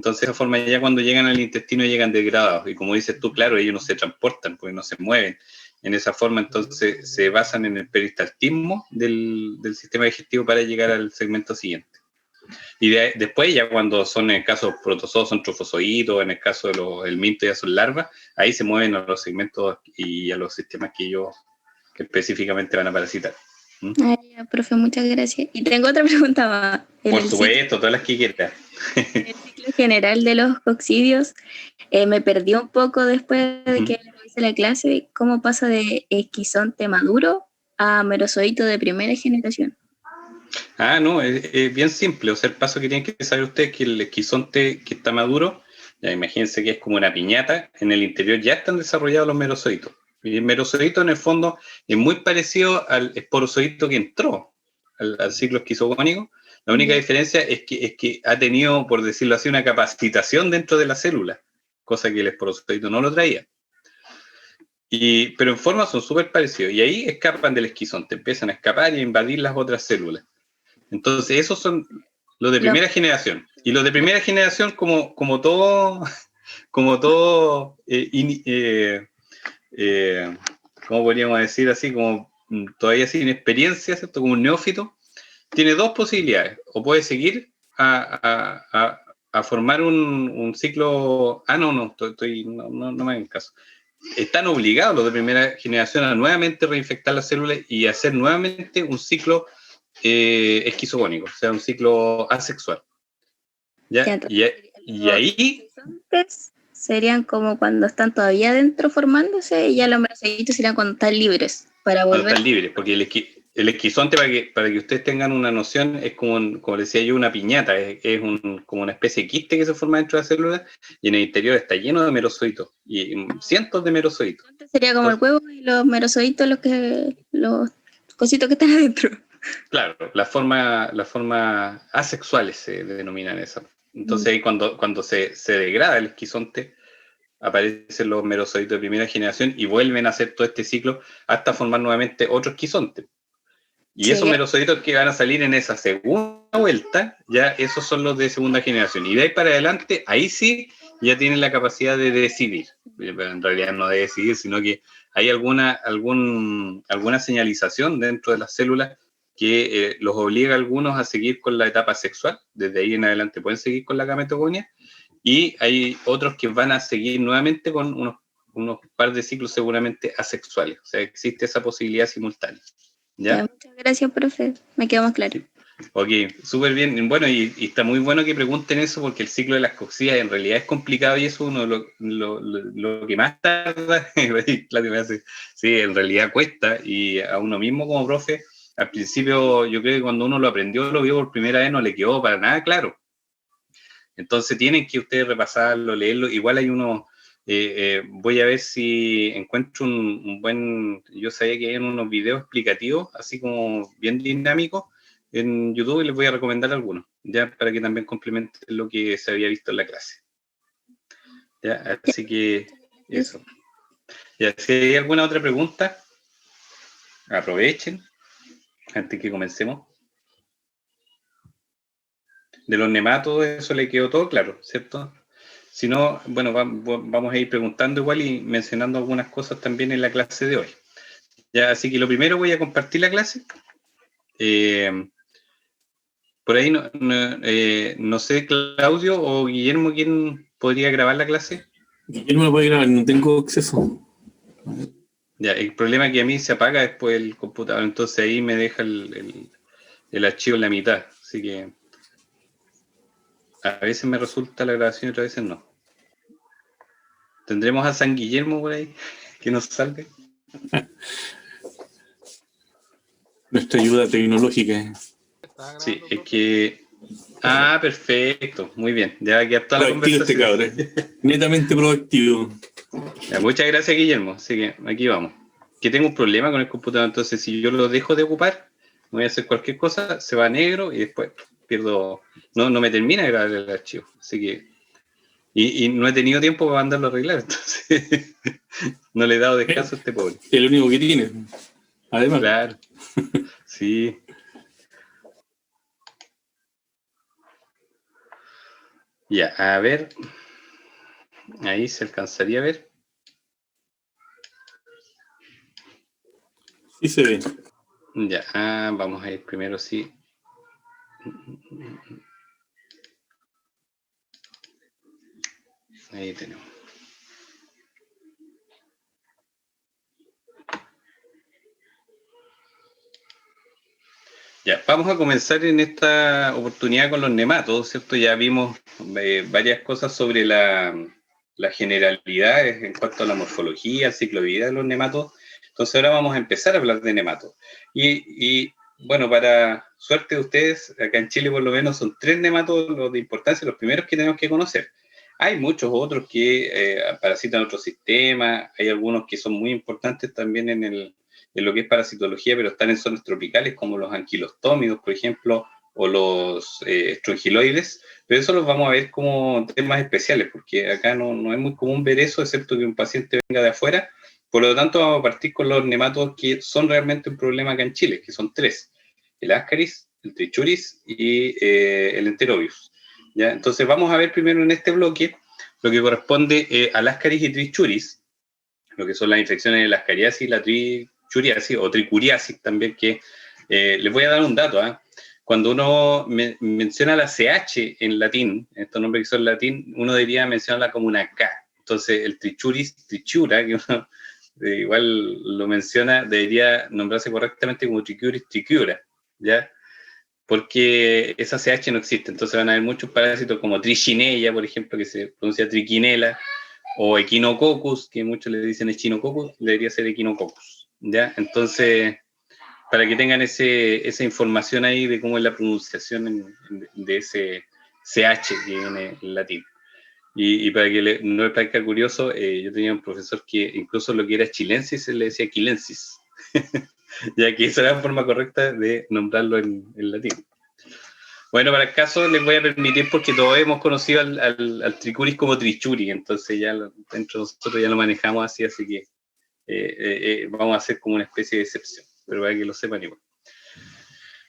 Entonces, de esa forma, ya cuando llegan al intestino llegan degradados. Y como dices tú, claro, ellos no se transportan, porque no se mueven. En esa forma, entonces, se basan en el peristaltismo del sistema digestivo para llegar al segmento siguiente. Y después, ya cuando son, en el caso de los protozoos, son trofozoitos, en el caso de los helmintos ya son larvas, ahí se mueven a los segmentos y a los sistemas que específicamente van a parasitar. Ay, ya, profe, muchas gracias. Y tengo otra pregunta más. Por supuesto, todas las que quieras. En el ciclo general de los coccidios, me perdí un poco después de que hice la clase. ¿Cómo pasa de esquizonte maduro a merozoito de primera generación? No, es bien simple. O sea, el paso que tienen que saber ustedes es que el esquizonte que está maduro, ya imagínense que es como una piñata, en el interior ya están desarrollados los merozoitos. Y el merozoito, en el fondo, es muy parecido al esporozoito que entró al ciclo esquizogónico. La única diferencia es que ha tenido, por decirlo así, una capacitación dentro de la célula, cosa que el esporozoito no lo traía. Pero en forma son súper parecidos. Y ahí escapan del esquizonte, empiezan a escapar y a invadir las otras células. Entonces, esos son los de primera generación. Y los de primera generación, como todo, ¿cómo podríamos decir así? Como todavía sin experiencia, ¿cierto? Como un neófito, tiene dos posibilidades. O puede seguir a formar un ciclo. No me hagan caso. Están obligados los de primera generación a nuevamente reinfectar las células y hacer nuevamente un ciclo esquizogónico, o sea, un ciclo asexual. ¿Ya? Y ahí serían como cuando están todavía dentro formándose, y ya los merozoitos serían cuando están libres para volver. Cuando están libres, porque el esquizonte, para que ustedes tengan una noción, es como decía yo, una piñata, es como una especie de quiste que se forma dentro de la célula, y en el interior está lleno de merozoitos, y cientos de merozoitos. Sería como el huevo y los merozoitos los cositos que están adentro. Claro, las formas asexuales se denominan esas. Entonces ahí cuando se degrada el esquizonte, aparecen los merozoitos de primera generación y vuelven a hacer todo este ciclo hasta formar nuevamente otro esquizonte. Y esos merozoitos que van a salir en esa segunda vuelta, ya esos son los de segunda generación. Y de ahí para adelante, ahí sí ya tienen la capacidad de decidir. Pero en realidad no de decidir, sino que hay alguna señalización dentro de las células que los obliga a algunos a seguir con la etapa sexual. Desde ahí en adelante pueden seguir con la gametogonia. Y hay otros que van a seguir nuevamente con unos par de ciclos seguramente asexuales. O sea, existe esa posibilidad simultánea. ¿Ya? Muchas gracias, profe. Me quedó más claro. Ok, súper bien. Bueno, y está muy bueno que pregunten eso, porque el ciclo de las coccidas en realidad es complicado y eso uno lo que más tarda, claro, me hace, sí, en realidad cuesta, y a uno mismo como profe, al principio yo creo que cuando uno lo aprendió, lo vio por primera vez, no le quedó para nada claro. Entonces tienen que ustedes repasarlo, leerlo. Igual hay voy a ver si encuentro un buen, yo sabía que hay unos videos explicativos, así como bien dinámicos, en YouTube, y les voy a recomendar algunos, ya para que también complementen lo que se había visto en la clase. Ya, así que eso. Ya, si hay alguna otra pregunta, aprovechen antes que comencemos. De los nematodos, eso le quedó todo claro, ¿cierto? Si no, bueno, vamos a ir preguntando igual y mencionando algunas cosas también en la clase de hoy. Ya, así que lo primero voy a compartir la clase. Por ahí no sé, Claudio o Guillermo, ¿quién podría grabar la clase? Guillermo lo puede grabar, no tengo acceso. Ya, el problema es que a mí se apaga después el computador, entonces ahí me deja el archivo en la mitad. Así que a veces me resulta la grabación y otras veces no. ¿Tendremos a San Guillermo por ahí que nos salga? Nuestra ayuda tecnológica. Sí, es que... perfecto, muy bien. Ya que toda la Proactivo este conversación. cabrón, netamente proactivo. Ya, muchas gracias, Guillermo. Así que aquí vamos. Que tengo un problema con el computador, entonces si yo lo dejo de ocupar, voy a hacer cualquier cosa, se va a negro y después pierdo... No me termina de grabar el archivo. Así que... Y no he tenido tiempo para mandarlo a arreglar, entonces no le he dado descanso a este pobre. Es lo único que tiene, además. Claro, sí. Ya, a ver. Ahí se alcanzaría a ver. Sí se ve. Ya, vamos a ir primero, sí. Ahí tenemos. Ya, vamos a comenzar en esta oportunidad con los nematodos, ¿cierto? Ya vimos varias cosas sobre las generalidades en cuanto a la morfología, el ciclo de vida de los nematodos. Entonces ahora vamos a empezar a hablar de nematodos. Y bueno, para suerte de ustedes, acá en Chile por lo menos son 3 nematodos los de importancia, los primeros que tenemos que conocer. Hay muchos otros que parasitan otros sistemas, hay algunos que son muy importantes también en lo que es parasitología, pero están en zonas tropicales, como los anquilostómidos, por ejemplo, o los estrongiloides, pero eso los vamos a ver como temas especiales, porque acá no es muy común ver eso, excepto que un paciente venga de afuera. Por lo tanto, vamos a partir con los nematodos que son realmente un problema acá en Chile, que son 3: el Ascaris, el Trichuris y el Enterobius. ¿Ya? Entonces, vamos a ver primero en este bloque lo que corresponde al Ascaris y Trichuris, lo que son las infecciones de la ascariasis y la trichuriasis o tricuriasis también, que les voy a dar un dato. Cuando uno menciona la CH en latín, estos nombres que son en latín, uno debería mencionarla como una K. Entonces el trichuris, trichura, que uno igual lo menciona, debería nombrarse correctamente como trichuris, tricura, ¿ya? Porque esa CH no existe. Entonces van a haber muchos parásitos como trichinella, por ejemplo, que se pronuncia triquinela, o Echinococcus, que muchos le dicen Echinococcus, debería ser Echinococcus, ¿ya? Entonces, para que tengan esa información ahí de cómo es la pronunciación de ese CH que viene en latín. Y para que no les parezca curioso, yo tenía un profesor que incluso lo que era chilensis se le decía quilensis, ya que esa era la forma correcta de nombrarlo en latín. Bueno, para el caso les voy a permitir, porque todos hemos conocido al tricuris como trichuri, entonces ya dentro de nosotros ya lo manejamos así que vamos a hacer como una especie de excepción, pero para que lo sepan igual.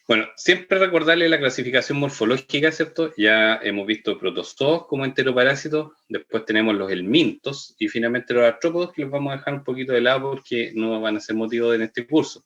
Bueno, siempre recordarles la clasificación morfológica, ¿cierto? Ya hemos visto protozoos como enteroparásitos, después tenemos los helmintos y finalmente los artrópodos, que los vamos a dejar un poquito de lado porque no van a ser motivo en este curso.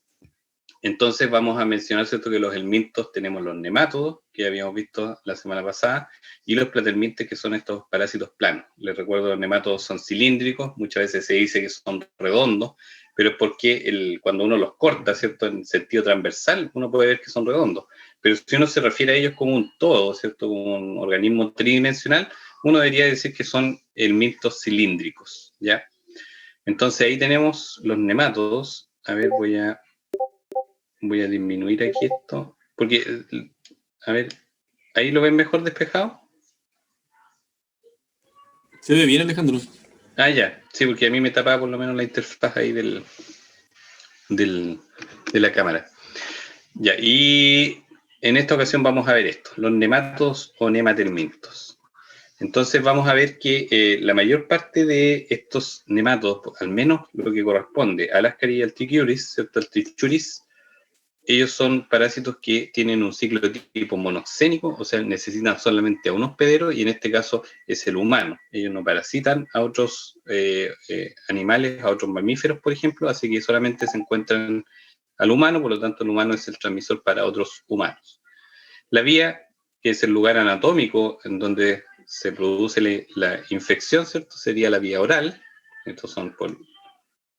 Entonces vamos a mencionar, ¿cierto?, que los helmintos tenemos los nemátodos, que habíamos visto la semana pasada, y los platelmintes, que son estos parásitos planos. Les recuerdo, los nemátodos son cilíndricos, muchas veces se dice que son redondos, pero es porque cuando uno los corta, ¿cierto?, en sentido transversal, uno puede ver que son redondos. Pero si uno se refiere a ellos como un todo, ¿cierto?, como un organismo tridimensional, uno debería decir que son helmintos cilíndricos, ¿ya? Entonces ahí tenemos los nemátodos. A ver, voy a disminuir aquí esto, porque, a ver, ¿ahí lo ven mejor despejado? Se ve bien, Alejandro. Ya, sí, porque a mí me tapaba por lo menos la interfaz ahí de la cámara. Ya, y en esta ocasión vamos a ver esto, los nematodos o nematelmintos. Entonces vamos a ver que la mayor parte de estos nematodos, al menos lo que corresponde al Ascaris y al Trichuris, ¿cierto?, al Trichuris, ellos son parásitos que tienen un ciclo de tipo monoxénico, o sea, necesitan solamente a un hospedero, y en este caso es el humano. Ellos no parasitan a otros animales, a otros mamíferos, por ejemplo, así que solamente se encuentran al humano, por lo tanto el humano es el transmisor para otros humanos. La vía, que es el lugar anatómico en donde se produce la infección, ¿cierto?, sería la vía oral. Estos son por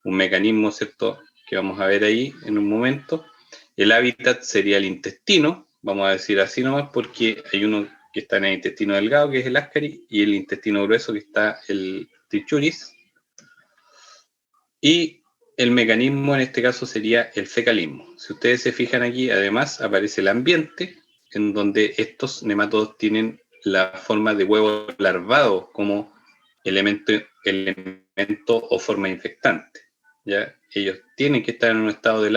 un mecanismo, ¿cierto?, que vamos a ver ahí en un momento. El hábitat sería el intestino, vamos a decir así nomás, porque hay uno que está en el intestino delgado, que es el Ascaris, y el intestino grueso, que está el Trichuris. Y el mecanismo en este caso sería el fecalismo. Si ustedes se fijan aquí, además aparece el ambiente, en donde estos nematodos tienen la forma de huevo larvado como elemento o forma infectante. ¿Ya? Ellos tienen que estar en un estado de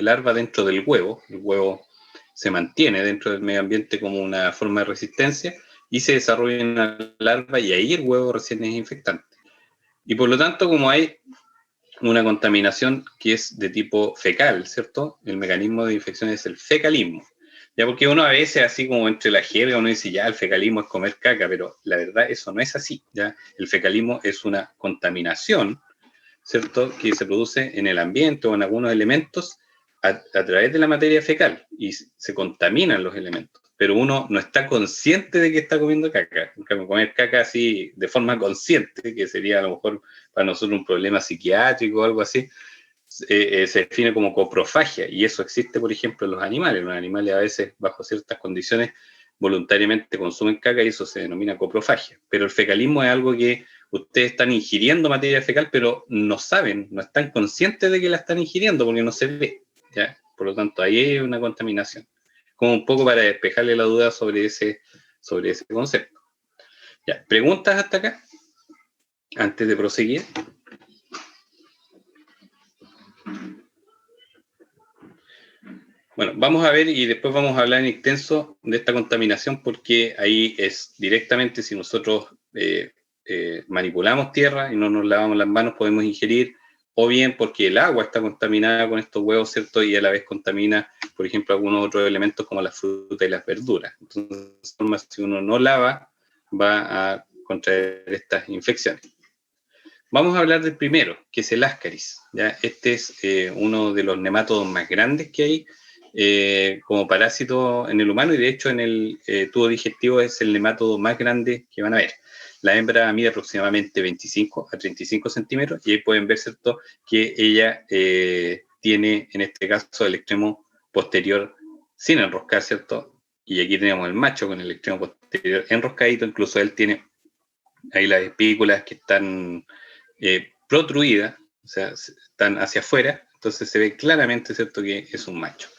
larva dentro del huevo. El huevo se mantiene dentro del medio ambiente como una forma de resistencia y se desarrolla una larva, y ahí el huevo recién es infectante. Y por lo tanto, como hay una contaminación que es de tipo fecal, ¿cierto?, el mecanismo de infección es el fecalismo. Ya, porque uno a veces, así como entre la jerga, uno dice, ya, el fecalismo es comer caca, pero la verdad eso no es así, ¿ya? El fecalismo es una contaminación, ¿cierto?, que se produce en el ambiente o en algunos elementos a través de la materia fecal, y se contaminan los elementos, pero uno no está consciente de que está comiendo caca. En cambio, comer caca así de forma consciente, que sería a lo mejor para nosotros un problema psiquiátrico o algo así, se define como coprofagia, y eso existe, por ejemplo, en los animales. Los animales a veces, bajo ciertas condiciones, voluntariamente consumen caca y eso se denomina coprofagia. Pero el fecalismo es algo que ustedes están ingiriendo materia fecal, pero no saben, no están conscientes de que la están ingiriendo porque no se ve, ¿ya? Por lo tanto, ahí hay una contaminación. Como un poco para despejarle la duda sobre ese concepto. Ya, ¿preguntas hasta acá? Antes de proseguir. Bueno, vamos a ver y después vamos a hablar en extenso de esta contaminación, porque ahí es directamente, si nosotros manipulamos tierra y no nos lavamos las manos, podemos ingerir, o bien porque el agua está contaminada con estos huevos, ¿cierto? Y a la vez contamina, por ejemplo, algunos otros elementos como la fruta y las verduras. Entonces, si uno no lava, va a contraer estas infecciones. Vamos a hablar del primero, que es el Ascaris, ¿ya? Este es uno de los nemátodos más grandes que hay como parásito en el humano, y de hecho en el tubo digestivo es el nemátodo más grande que van a ver. La hembra mide aproximadamente 25 a 35 centímetros, y ahí pueden ver, ¿cierto?, que ella tiene, en este caso, el extremo posterior sin enroscar, ¿cierto? Y aquí tenemos el macho con el extremo posterior enroscadito, incluso él tiene ahí las espículas que están protruidas, o sea, están hacia afuera, entonces se ve claramente, ¿cierto?, que es un macho.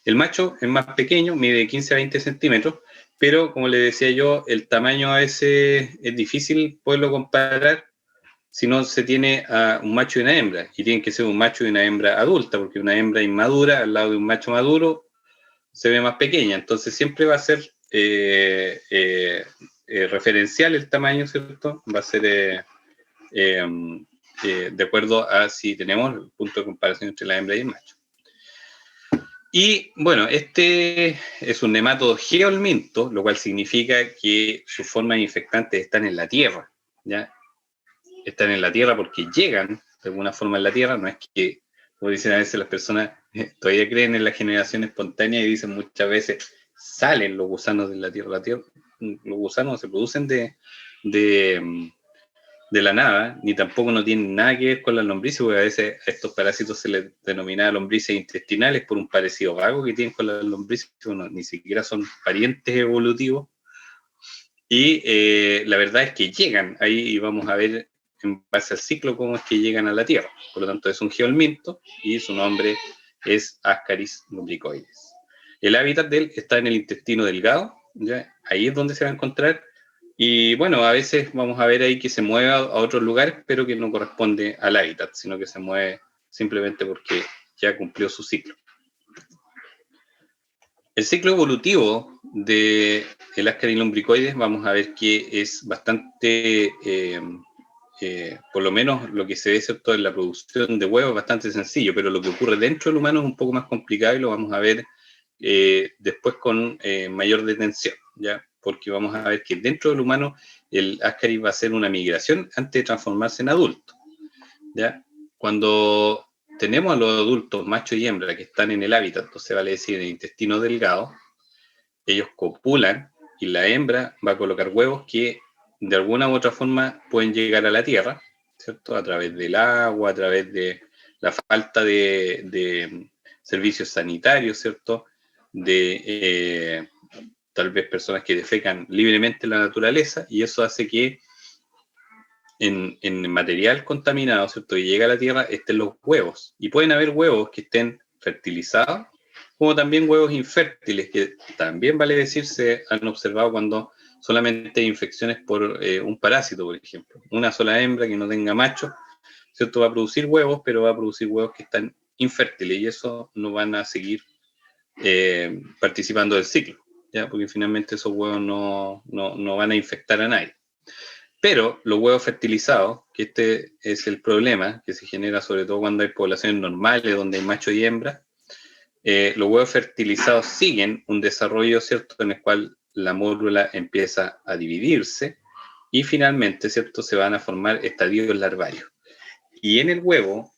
El macho es más pequeño, mide 15 a 20 centímetros, pero como les decía yo, el tamaño a veces es difícil poderlo comparar si no se tiene a un macho y una hembra, y tienen que ser un macho y una hembra adulta, porque una hembra inmadura al lado de un macho maduro se ve más pequeña, entonces siempre va a ser referencial el tamaño, ¿cierto? Va a ser de acuerdo a si tenemos el punto de comparación entre la hembra y el macho. Y bueno, este es un nemátodo geohelminto, lo cual significa que sus formas infectantes están en la tierra, ¿ya? Están en la tierra porque llegan de alguna forma en la tierra, no es que, como dicen a veces las personas, todavía creen en la generación espontánea y dicen muchas veces, salen los gusanos de la tierra, los gusanos se producen de la nada, ni tampoco no tienen nada que ver con las lombrices, porque a veces a estos parásitos se les denomina lombrices intestinales por un parecido vago que tienen con las lombrices, bueno, ni siquiera son parientes evolutivos, y la verdad es que llegan ahí, y vamos a ver en base al ciclo cómo es que llegan a la Tierra. Por lo tanto, es un geohelminto y su nombre es Ascaris lumbricoides. El hábitat de él está en el intestino delgado, ¿ya? Ahí es donde se va a encontrar. Y bueno, a veces vamos a ver ahí que se mueve a otros lugares, pero que no corresponde al hábitat, sino que se mueve simplemente porque ya cumplió su ciclo. El ciclo evolutivo de el Ascaris lumbricoides, vamos a ver que es bastante, por lo menos lo que se ve, ¿cierto?, en la producción de huevos es bastante sencillo, pero lo que ocurre dentro del humano es un poco más complicado y lo vamos a ver después con mayor detención, ¿ya? Porque vamos a ver que dentro del humano el Ascaris va a hacer una migración antes de transformarse en adulto, ¿ya? Cuando tenemos a los adultos, macho y hembra, que están en el hábitat, entonces vale decir en el intestino delgado, ellos copulan y la hembra va a colocar huevos que de alguna u otra forma pueden llegar a la tierra, ¿cierto? A través del agua, a través de la falta de servicios sanitarios, ¿cierto? De tal vez personas que defecan libremente en la naturaleza, y eso hace que en material contaminado, ¿cierto?, que llega a la tierra, estén los huevos. Y pueden haber huevos que estén fertilizados, como también huevos infértiles, que también vale decir se han observado cuando solamente hay infecciones por un parásito, por ejemplo. Una sola hembra que no tenga macho, ¿cierto?, va a producir huevos, pero va a producir huevos que están infértiles, y eso no van a seguir participando del ciclo, ¿ya? Porque finalmente esos huevos no van a infectar a nadie. Pero los huevos fertilizados, que este es el problema que se genera sobre todo cuando hay poblaciones normales donde hay macho y hembra, los huevos fertilizados siguen un desarrollo, ¿cierto?, en el cual la mórula empieza a dividirse y finalmente, ¿cierto?, se van a formar estadios larvarios. Y en el huevo,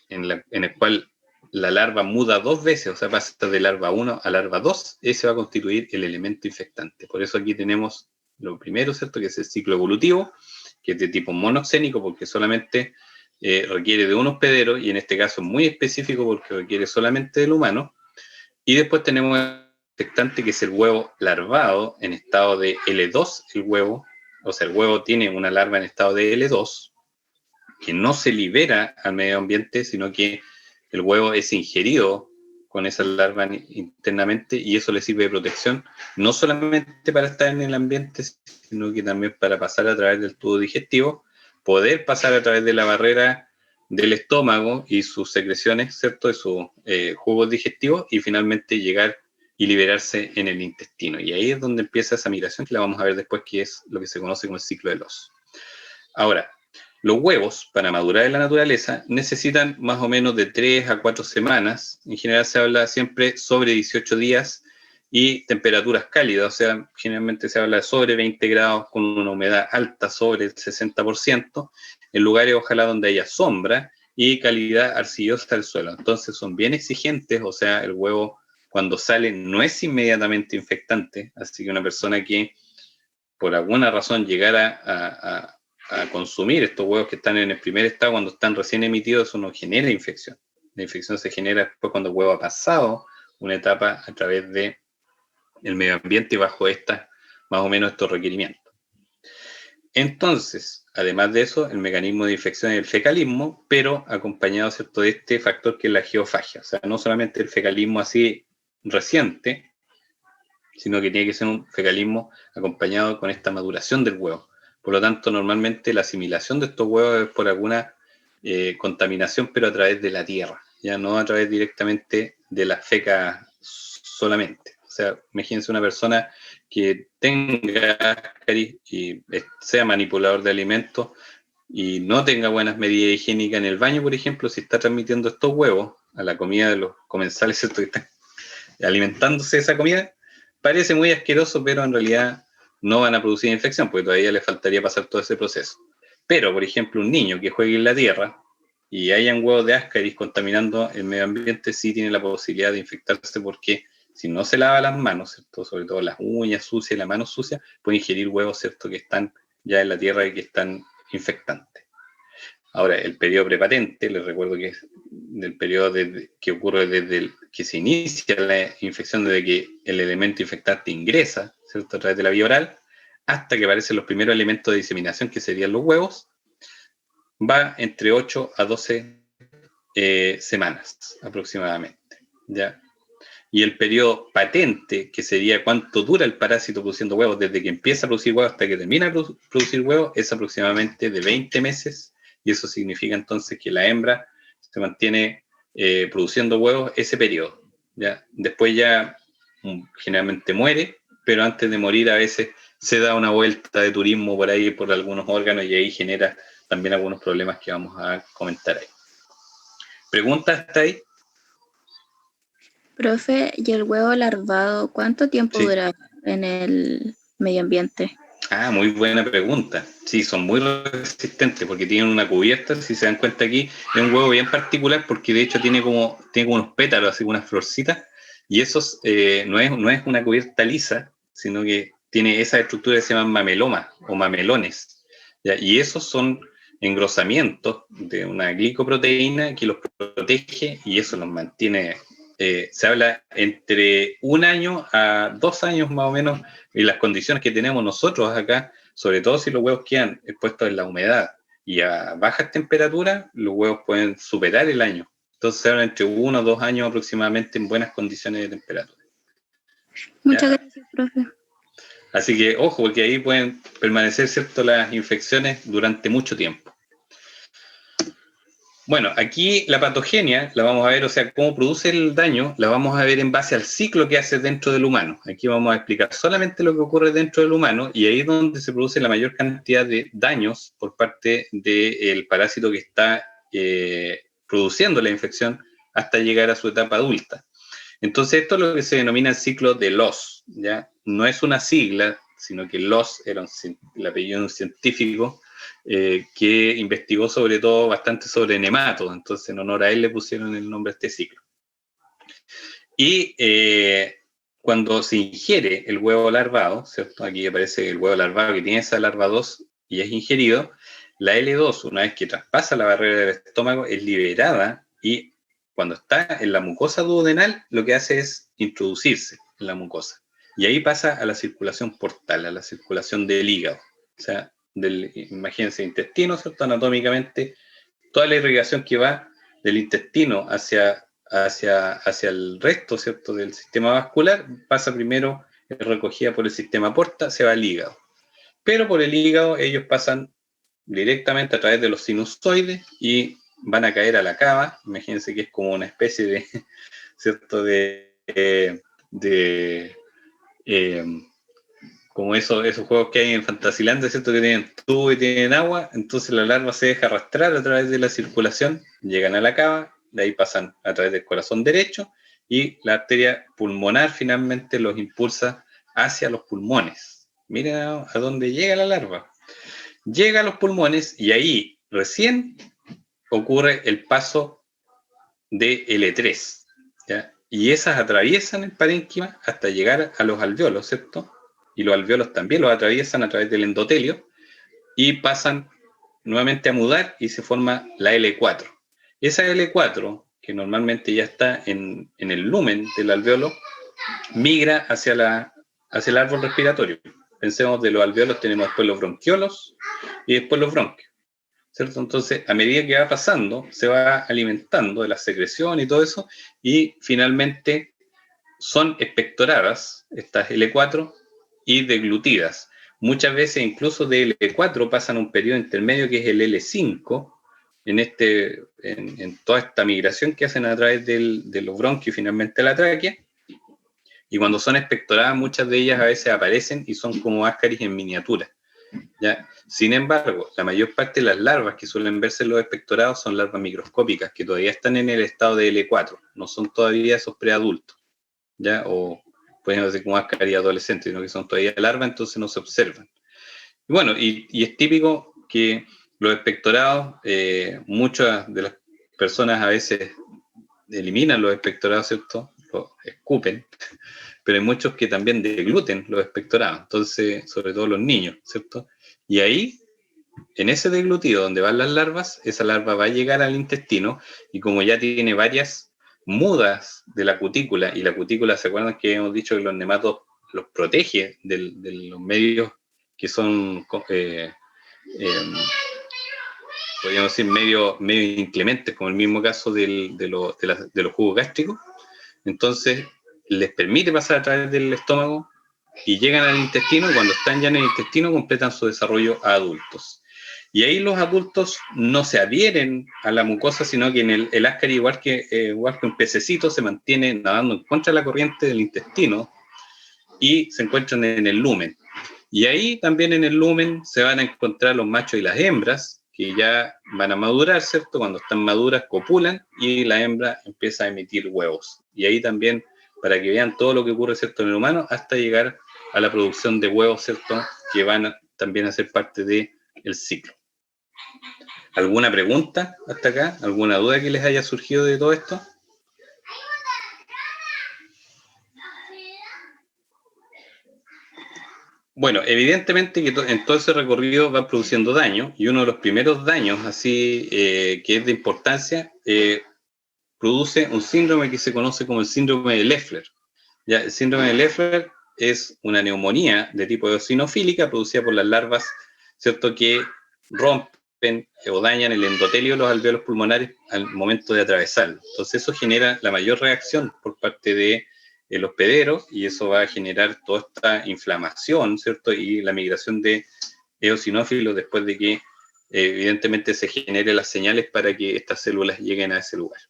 en el cual la larva muda 2 veces, o sea, pasa de larva 1 a larva 2, ese va a constituir el elemento infectante. Por eso aquí tenemos lo primero, ¿cierto?, que es el ciclo evolutivo, que es de tipo monoxénico, porque solamente requiere de un hospedero, y en este caso es muy específico porque requiere solamente del humano. Y después tenemos el infectante, que es el huevo larvado en estado de L2, el huevo, o sea, el huevo tiene una larva en estado de L2, que no se libera al medio ambiente, sino que el huevo es ingerido con esa larva internamente, y eso le sirve de protección, no solamente para estar en el ambiente, sino que también para pasar a través del tubo digestivo, poder pasar a través de la barrera del estómago y sus secreciones, ¿cierto?, de sus jugos digestivos, y finalmente llegar y liberarse en el intestino. Y ahí es donde empieza esa migración, que la vamos a ver después, que es lo que se conoce como el ciclo del oso. Ahora, los huevos, para madurar en la naturaleza, necesitan más o menos de 3 a 4 semanas. En general se habla siempre sobre 18 días y temperaturas cálidas, o sea, generalmente se habla de sobre 20 grados con una humedad alta, sobre el 60%, en lugares ojalá donde haya sombra y calidad arcillosa del suelo. Entonces son bien exigentes, o sea, el huevo cuando sale no es inmediatamente infectante, así que una persona que por alguna razón llegara a consumir estos huevos que están en el primer estado, cuando están recién emitidos, eso no genera infección. La infección se genera después cuando el huevo ha pasado una etapa a través del medio ambiente y bajo más o menos estos requerimientos. Entonces, además de eso, el mecanismo de infección es el fecalismo, pero acompañado, ¿cierto?, de este factor que es la geofagia. O sea, no solamente el fecalismo así reciente, sino que tiene que ser un fecalismo acompañado con esta maduración del huevo. Por lo tanto, normalmente la asimilación de estos huevos es por alguna contaminación, pero a través de la tierra, ya no a través directamente de la feca solamente. O sea, imagínense una persona que tenga ascaris y sea manipulador de alimentos y no tenga buenas medidas higiénicas en el baño, por ejemplo, si está transmitiendo estos huevos a la comida de los comensales, ¿cierto?, que están alimentándose de esa comida, parece muy asqueroso, pero en realidad no van a producir infección, porque todavía le faltaría pasar todo ese proceso. Pero, por ejemplo, un niño que juegue en la tierra y hayan huevos de ascaris contaminando el medio ambiente, sí tiene la posibilidad de infectarse, porque si no se lava las manos, ¿cierto?, sobre todo las uñas sucias y la mano sucia, puede ingerir huevos, ¿cierto?, que están ya en la tierra y que están infectantes. Ahora, el periodo prepatente, les recuerdo que es del periodo que ocurre desde que se inicia la infección, desde que el elemento infectante ingresa, ¿cierto?, a través de la vía oral, hasta que aparecen los primeros elementos de diseminación, que serían los huevos, va entre 8 a 12 semanas aproximadamente, ¿ya? Y el periodo patente, que sería cuánto dura el parásito produciendo huevos, desde que empieza a producir huevos hasta que termina de producir huevos, es aproximadamente de 20 meses, y eso significa entonces que la hembra se mantiene produciendo huevos ese periodo, ¿ya? Después ya generalmente muere, pero antes de morir a veces se da una vuelta de turismo por ahí, por algunos órganos, y ahí genera también algunos problemas que vamos a comentar ahí. ¿Preguntas hasta ahí? Profe, ¿y el huevo larvado cuánto tiempo Sí. dura en el medio ambiente? Ah, muy buena pregunta. Sí, son muy resistentes porque tienen una cubierta, si se dan cuenta aquí, es un huevo bien particular porque de hecho tiene como unos pétalos, así unas florcitas, y esos no es una cubierta lisa, sino que tiene esa estructura que se llaman mamelomas o mamelones, ¿ya? Y esos son engrosamientos de una glicoproteína que los protege y eso los mantiene. Se habla entre 1 año a 2 años más o menos, y las condiciones que tenemos nosotros acá, sobre todo si los huevos quedan expuestos en la humedad y a bajas temperaturas, los huevos pueden superar el año. Entonces se habla entre 1 o 2 años aproximadamente en buenas condiciones de temperatura. Muchas ¿Ya? gracias, profe. Así que ojo, porque ahí pueden permanecer, ¿cierto?, las infecciones durante mucho tiempo. Bueno, aquí la patogenia la vamos a ver, o sea, cómo produce el daño, la vamos a ver en base al ciclo que hace dentro del humano. Aquí vamos a explicar solamente lo que ocurre dentro del humano, y ahí es donde se produce la mayor cantidad de daños por parte del parásito que está produciendo la infección hasta llegar a su etapa adulta. Entonces esto es lo que se denomina el ciclo de Loss, ¿ya? No es una sigla, sino que Loss era el apellido de un científico que investigó sobre todo bastante sobre nematodos, entonces en honor a él le pusieron el nombre a este ciclo. Y cuando se ingiere el huevo larvado, ¿cierto? Aquí aparece el huevo larvado que tiene esa larva 2 y es ingerido, la L2, una vez que traspasa la barrera del estómago, es liberada y cuando está en la mucosa duodenal, lo que hace es introducirse en la mucosa. Y ahí pasa a la circulación portal, a la circulación del hígado. O sea, imagínense, intestino, ¿cierto? Anatómicamente, toda la irrigación que va del intestino hacia el resto, ¿cierto?, del sistema vascular, pasa primero, es recogida por el sistema porta, se va al hígado. Pero por el hígado ellos pasan directamente a través de los sinusoides y van a caer a la cava. Imagínense que es como una especie de, ¿cierto?, como esos juegos que hay en Fantasyland, ¿cierto?, que tienen tubo y tienen agua. Entonces la larva se deja arrastrar a través de la circulación, llegan a la cava, de ahí pasan a través del corazón derecho y la arteria pulmonar finalmente los impulsa hacia los pulmones. Miren a dónde llega la larva. Llega a los pulmones y ahí recién ocurre el paso de L3, ¿ya? Y esas atraviesan el parénquima hasta llegar a los alveolos, ¿cierto? Y los alveolos también los atraviesan a través del endotelio y pasan nuevamente a mudar y se forma la L4. Esa L4, que normalmente ya está en el lumen del alveolo, migra hacia el árbol respiratorio. Pensemos de los alveolos, tenemos después los bronquiolos y después los bronquios, ¿cierto? Entonces, a medida que va pasando, se va alimentando de la secreción y todo eso, y finalmente son expectoradas, estas L4, y deglutidas. Muchas veces incluso de L4 pasan a un periodo intermedio que es el L5, en toda esta migración que hacen a través de los bronquios y finalmente la tráquea. Y cuando son expectoradas, muchas de ellas a veces aparecen y son como ascaris en miniatura, ¿ya? Sin embargo, la mayor parte de las larvas que suelen verse en los expectorados son larvas microscópicas que todavía están en el estado de L4, no son todavía esos preadultos, ¿ya? O pueden ser como ascaris adolescentes, sino que son todavía larvas, entonces no se observan. Y bueno, y es típico que los expectorados, muchas de las personas a veces eliminan los expectorados, ¿cierto? Los escupen, pero hay muchos que también degluten los expectorados, entonces, sobre todo los niños, ¿cierto? Y ahí, en ese deglutido donde van las larvas, esa larva va a llegar al intestino y como ya tiene varias mudas de la cutícula, y la cutícula, ¿se acuerdan que hemos dicho que los nematodos los protege de los medios que son, podríamos decir, medio inclementes, como el mismo caso de los jugos gástricos? Entonces, les permite pasar a través del estómago y llegan al intestino, y cuando están ya en el intestino completan su desarrollo a adultos. Y ahí los adultos no se adhieren a la mucosa, sino que en el ascaris, igual que un pececito, se mantiene nadando en contra de la corriente del intestino y se encuentran en el lumen. Y ahí también en el lumen se van a encontrar los machos y las hembras, que ya van a madurar, ¿cierto? Cuando están maduras copulan y la hembra empieza a emitir huevos. Y ahí también, para que vean todo lo que ocurre, ¿cierto?, en el humano, hasta llegar a la producción de huevos, ¿cierto?, que van también a ser parte del ciclo. ¿Alguna pregunta hasta acá? ¿Alguna duda que les haya surgido de todo esto? Bueno, evidentemente que en todo ese recorrido van produciendo daño, y uno de los primeros daños, así que es de importancia, produce un síndrome que se conoce como el síndrome de Leffler. Ya, el síndrome de Leffler es una neumonía de tipo eosinofílica producida por las larvas, ¿cierto?, que rompen o dañan el endotelio de los alveolos pulmonares al momento de atravesarlo. Entonces eso genera la mayor reacción por parte de el hospedero, y eso va a generar toda esta inflamación, ¿cierto?, y la migración de eosinófilos después de que evidentemente se generen las señales para que estas células lleguen a ese lugar.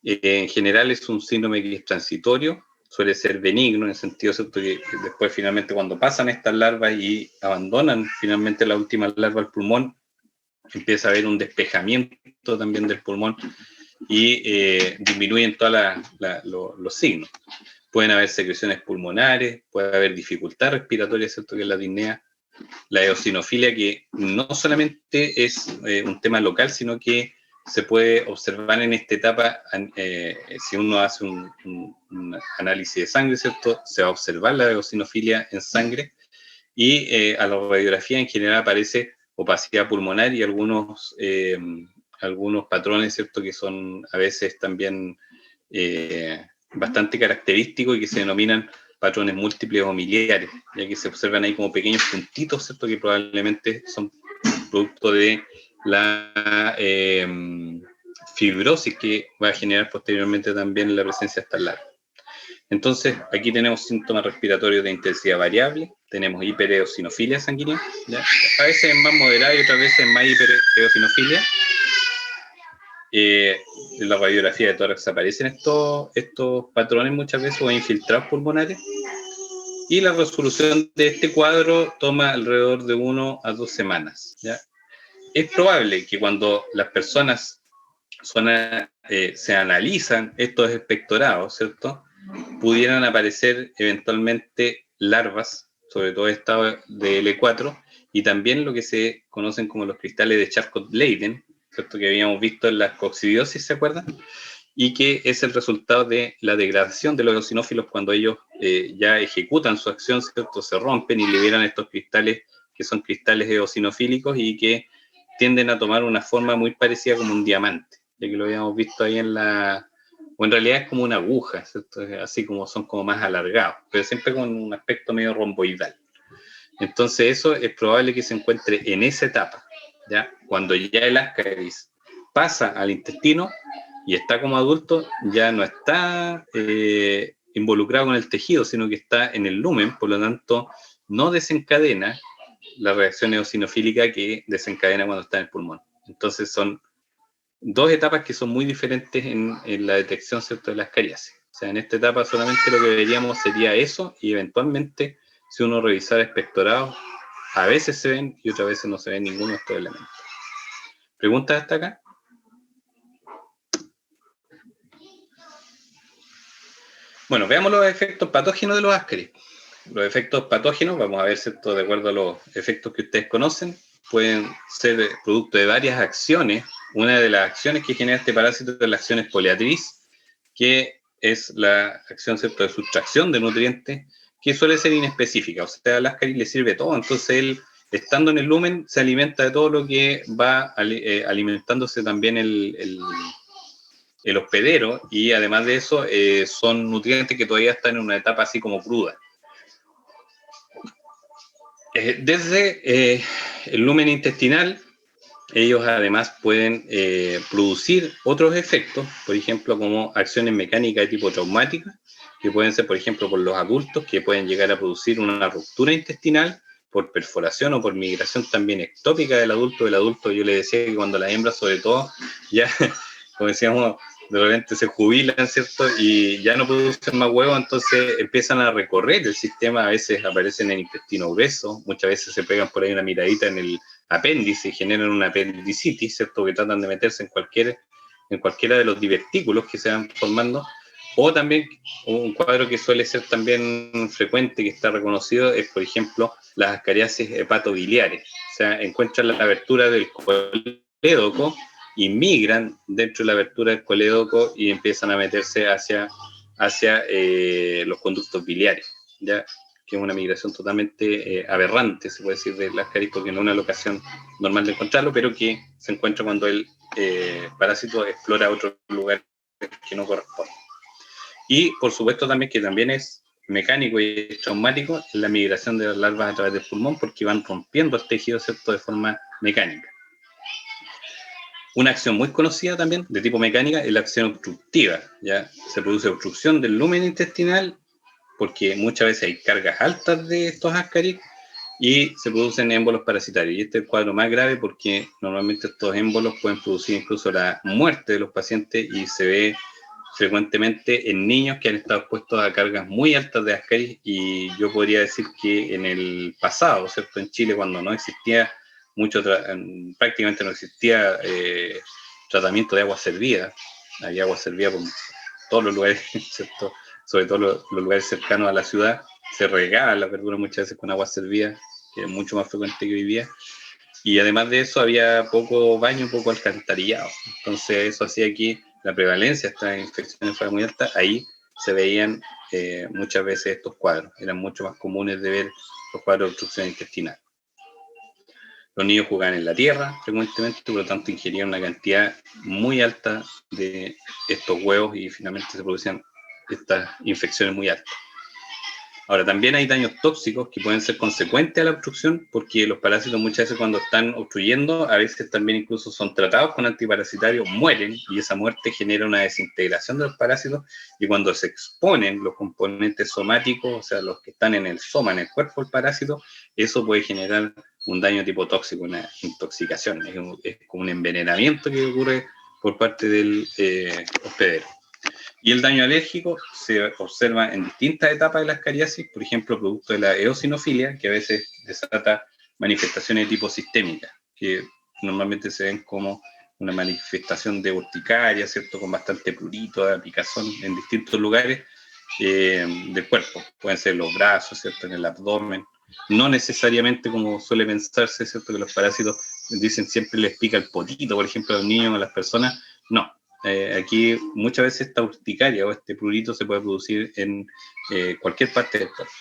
En general es un síndrome que es transitorio, suele ser benigno en el sentido, ¿cierto?, que después finalmente cuando pasan estas larvas y abandonan finalmente la última larva al pulmón, empieza a haber un despejamiento también del pulmón, y disminuyen todos los signos. Pueden haber secreciones pulmonares, puede haber dificultad respiratoria, ¿cierto? Que es la disnea, la eosinofilia, que no solamente es un tema local, sino que se puede observar en esta etapa, si uno hace un análisis de sangre, ¿cierto? Se va a observar la eosinofilia en sangre, y a la radiografía en general aparece opacidad pulmonar y algunos patrones, ¿cierto? Que son a veces también bastante característicos y que se denominan patrones múltiples o miliares, ya que se observan ahí como pequeños puntitos, ¿cierto? Que probablemente son producto de la fibrosis que va a generar posteriormente también la presencia de estas larvas. Entonces, aquí tenemos síntomas respiratorios de intensidad variable, tenemos hipereosinofilia sanguínea, ¿ya? A veces es más moderada y otras veces es más hipereosinofilia. En la radiografía de tórax aparecen estos patrones muchas veces o infiltrados pulmonares, y la resolución de este cuadro toma alrededor de 1 a 2 semanas, ¿ya? Es probable que cuando las personas se analizan estos expectorados, ¿cierto?, pudieran aparecer eventualmente larvas, sobre todo estado de L4, y también lo que se conocen como los cristales de Charcot-Leyden, ¿cierto?, que habíamos visto en la coccidiosis, ¿se acuerdan? Y que es el resultado de la degradación de los eosinófilos cuando ellos ya ejecutan su acción, ¿cierto?, se rompen y liberan estos cristales que son cristales eosinofílicos y que tienden a tomar una forma muy parecida como un diamante, ya que lo habíamos visto ahí o en realidad es como una aguja, ¿cierto? Así como son como más alargados, pero siempre con un aspecto medio romboidal. Entonces eso es probable que se encuentre en esa etapa, ¿ya? Cuando ya el Ascaris pasa al intestino y está como adulto, ya no está involucrado con el tejido, sino que está en el lumen, por lo tanto no desencadena la reacción eosinofílica que desencadena cuando está en el pulmón. Entonces son dos etapas que son muy diferentes en la detección, ¿cierto?, de la ascariasis. O sea, en esta etapa solamente lo que veríamos sería eso, y eventualmente, si uno revisara expectorados, a veces se ven y otras veces no se ven ninguno de estos elementos. ¿Preguntas hasta acá? Bueno, veamos los efectos patógenos de los Ascaris. Los efectos patógenos, vamos a ver, ¿cierto?, de acuerdo a los efectos que ustedes conocen, pueden ser producto de varias acciones. Una de las acciones que genera este parásito es la acción espoliatriz, que es la acción, ¿cierto?, de sustracción de nutrientes, que suele ser inespecífica. O sea, al Ascaris le sirve todo, entonces él, estando en el lumen, se alimenta de todo lo que va alimentándose también el hospedero, y además de eso son nutrientes que todavía están en una etapa así como cruda. Desde el lumen intestinal, ellos además pueden producir otros efectos, por ejemplo, como acciones mecánicas de tipo traumática, que pueden ser, por ejemplo, por los adultos, que pueden llegar a producir una ruptura intestinal por perforación o por migración también ectópica del adulto. El adulto, yo le decía que cuando las hembras, sobre todo, ya, como decíamos, de repente se jubilan, ¿cierto?, y ya no producen más huevos, entonces empiezan a recorrer el sistema, a veces aparecen en el intestino grueso, muchas veces se pegan por ahí una miradita en el apéndice y generan una apendicitis, ¿cierto?, que tratan de meterse en cualquiera de los divertículos que se van formando. O también un cuadro que suele ser también frecuente, que está reconocido, es, por ejemplo, las ascariasis hepatobiliares. O sea, encuentran la abertura del colédoco y migran dentro de la abertura del colédoco y empiezan a meterse hacia los conductos biliares, ¿ya?, que es una migración totalmente aberrante, se puede decir, del Ascaris, porque no es una locación normal de encontrarlo, pero que se encuentra cuando el parásito explora otros lugares que no corresponden. Y por supuesto también, que también es mecánico y es traumático, la migración de las larvas a través del pulmón, porque van rompiendo el tejido, ¿cierto?, de forma mecánica. Una acción muy conocida también, de tipo mecánica, es la acción obstructiva, ¿ya? Se produce obstrucción del lumen intestinal, porque muchas veces hay cargas altas de estos Ascaris y se producen émbolos parasitarios. Y este es el cuadro más grave, porque normalmente estos émbolos pueden producir incluso la muerte de los pacientes, y se ve frecuentemente en niños que han estado expuestos a cargas muy altas de Ascaris. Y yo podría decir que en el pasado, ¿cierto?, en Chile, cuando no existía prácticamente no existía tratamiento de agua servida, había agua servida por todos los lugares, ¿cierto? Sobre todo los lugares cercanos a la ciudad, se regaba la verdura muchas veces con agua servida, que es mucho más frecuente que hoy día, y además de eso había poco baño, poco alcantarillado, entonces eso hacía que la prevalencia de estas infecciones fuera muy alta. Ahí se veían muchas veces estos cuadros, eran mucho más comunes de ver los cuadros de obstrucción intestinal. Los niños jugaban en la tierra frecuentemente, por lo tanto ingerían una cantidad muy alta de estos huevos y finalmente se producían estas infecciones muy altas. Ahora, también hay daños tóxicos que pueden ser consecuentes a la obstrucción, porque los parásitos muchas veces cuando están obstruyendo, a veces también incluso son tratados con antiparasitarios, mueren, y esa muerte genera una desintegración de los parásitos, y cuando se exponen los componentes somáticos, o sea, los que están en el soma, en el cuerpo del parásito, eso puede generar un daño tipo tóxico, una intoxicación, es como un envenenamiento que ocurre por parte del hospedero. Y el daño alérgico se observa en distintas etapas de la escariasis, por ejemplo, producto de la eosinofilia, que a veces desata manifestaciones de tipo sistémica, que normalmente se ven como una manifestación de urticaria, ¿cierto? Con bastante prurito, de picazón en distintos lugares del cuerpo. Pueden ser los brazos, ¿cierto? En el abdomen. No necesariamente como suele pensarse, ¿cierto? Que los parásitos dicen siempre les pica el potito, por ejemplo, a los niños o a las personas. No. Aquí muchas veces esta urticaria o este prurito se puede producir en cualquier parte del cuerpo.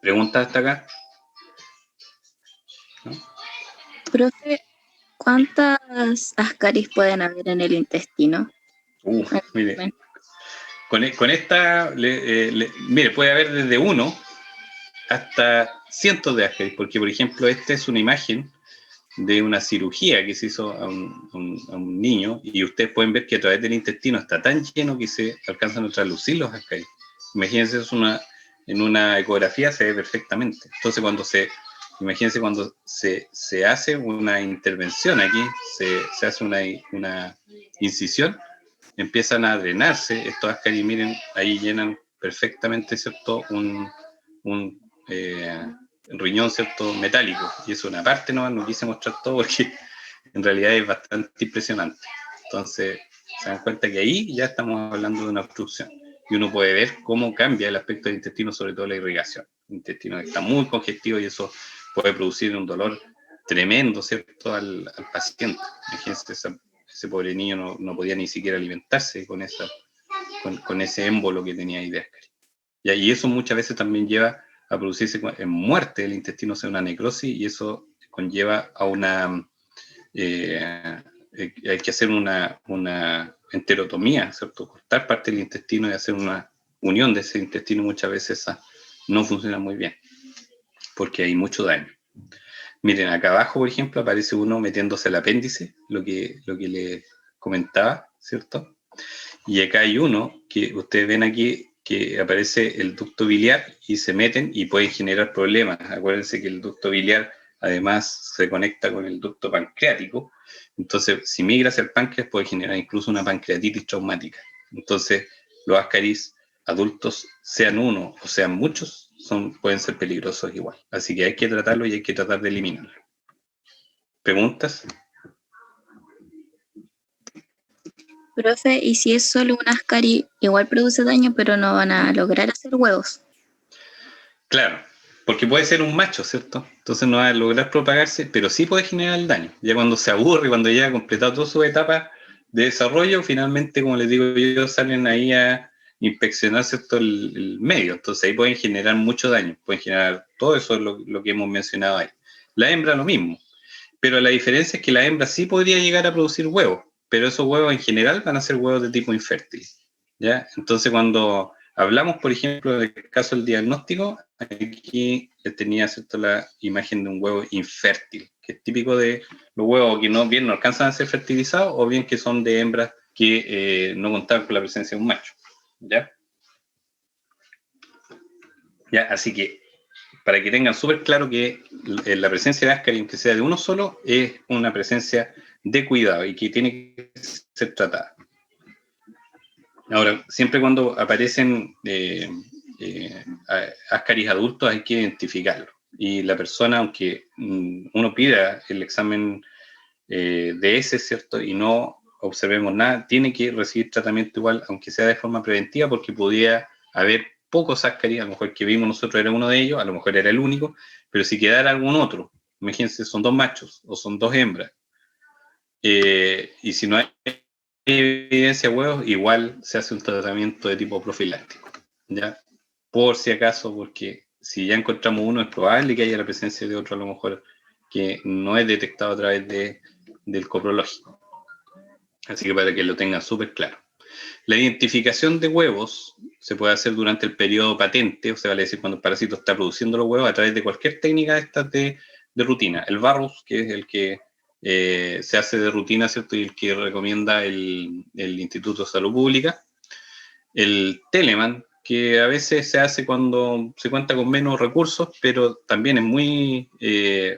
¿Preguntas hasta acá? ¿No? Profe, ¿cuántas ascaris pueden haber en el intestino? Mire, con esta, mire, puede haber desde 1 hasta cientos de ascaris, porque por ejemplo esta es una imagen de una cirugía que se hizo a un niño, y ustedes pueden ver que a través del intestino está tan lleno que se alcanzan a traslucir los ascaris. Imagínense, en una ecografía se ve perfectamente. Entonces imagínense cuando se hace una intervención aquí, se hace una incisión, empiezan a drenarse estos ascaris, miren, ahí llenan perfectamente, ¿cierto? Un riñón, ¿cierto? Metálico, y es una parte, no quise mostrar todo porque en realidad es bastante impresionante. Entonces se dan cuenta que ahí ya estamos hablando de una obstrucción, y uno puede ver cómo cambia el aspecto del intestino, sobre todo la irrigación. El intestino está muy congestivo y eso puede producir un dolor tremendo, ¿cierto? Al paciente. Imagínense, ese pobre niño no podía ni siquiera alimentarse con ese émbolo que tenía ahí de ascaris. Y eso muchas veces también lleva a producirse en muerte del intestino, o sea, una necrosis, y eso conlleva a una... hay que hacer una enterotomía, ¿cierto? Cortar parte del intestino y hacer una unión de ese intestino. Muchas veces esa no funciona muy bien, porque hay mucho daño. Miren, acá abajo, por ejemplo, aparece uno metiéndose el apéndice, lo que les comentaba, ¿cierto? Y acá hay uno que ustedes ven aquí, que aparece el ducto biliar y se meten y pueden generar problemas. Acuérdense que el ducto biliar además se conecta con el ducto pancreático, entonces si migra hacia el páncreas puede generar incluso una pancreatitis traumática. Entonces los ascaris adultos, sean uno o sean muchos, pueden ser peligrosos igual. Así que hay que tratarlo y hay que tratar de eliminarlo. ¿Preguntas? Profe, ¿y si es solo un ascari, igual produce daño, pero no van a lograr hacer huevos? Claro, porque puede ser un macho, ¿cierto? Entonces no va a lograr propagarse, pero sí puede generar el daño. Ya cuando se aburre, cuando ya ha completado toda su etapa de desarrollo, finalmente, como les digo yo, salen ahí a inspeccionar, ¿cierto? El medio. Entonces ahí pueden generar mucho daño, pueden generar todo eso, lo que hemos mencionado ahí. La hembra lo mismo, pero la diferencia es que la hembra sí podría llegar a producir huevos, pero esos huevos en general van a ser huevos de tipo infértil, ¿ya? Entonces cuando hablamos, por ejemplo, del caso del diagnóstico, aquí tenía, ¿cierto?, la imagen de un huevo infértil, que es típico de los huevos que no alcanzan a ser fertilizados, o bien que son de hembras que no contaban con la presencia de un macho, ¿ya? Ya, así que para que tengan súper claro que la presencia de ascaris, aunque sea de uno solo, es una presencia de cuidado y que tiene que ser tratada. Ahora, siempre cuando aparecen ascaris adultos hay que identificarlo. Y la persona, aunque uno pida el examen de ese, ¿cierto? Y no observemos nada, tiene que recibir tratamiento igual, aunque sea de forma preventiva, porque podría haber pocos Ascaris, a lo mejor el que vimos nosotros era uno de ellos, a lo mejor era el único, pero si quedara algún otro, imagínense, son 2 machos o son 2 hembras, y si no hay evidencia de huevos, igual se hace un tratamiento de tipo profiláctico, ¿ya? Por si acaso, porque si ya encontramos uno, es probable que haya la presencia de otro, a lo mejor, que no es detectado a través del coprológico. Así que para que lo tengan súper claro. La identificación de huevos se puede hacer durante el periodo patente, o sea, vale decir cuando el parásito está produciendo los huevos, a través de cualquier técnica de estas de rutina. El Varroa, que es el que se hace de rutina, ¿cierto? Y el que recomienda el Instituto de Salud Pública. El Telemann, que a veces se hace cuando se cuenta con menos recursos, pero también es muy,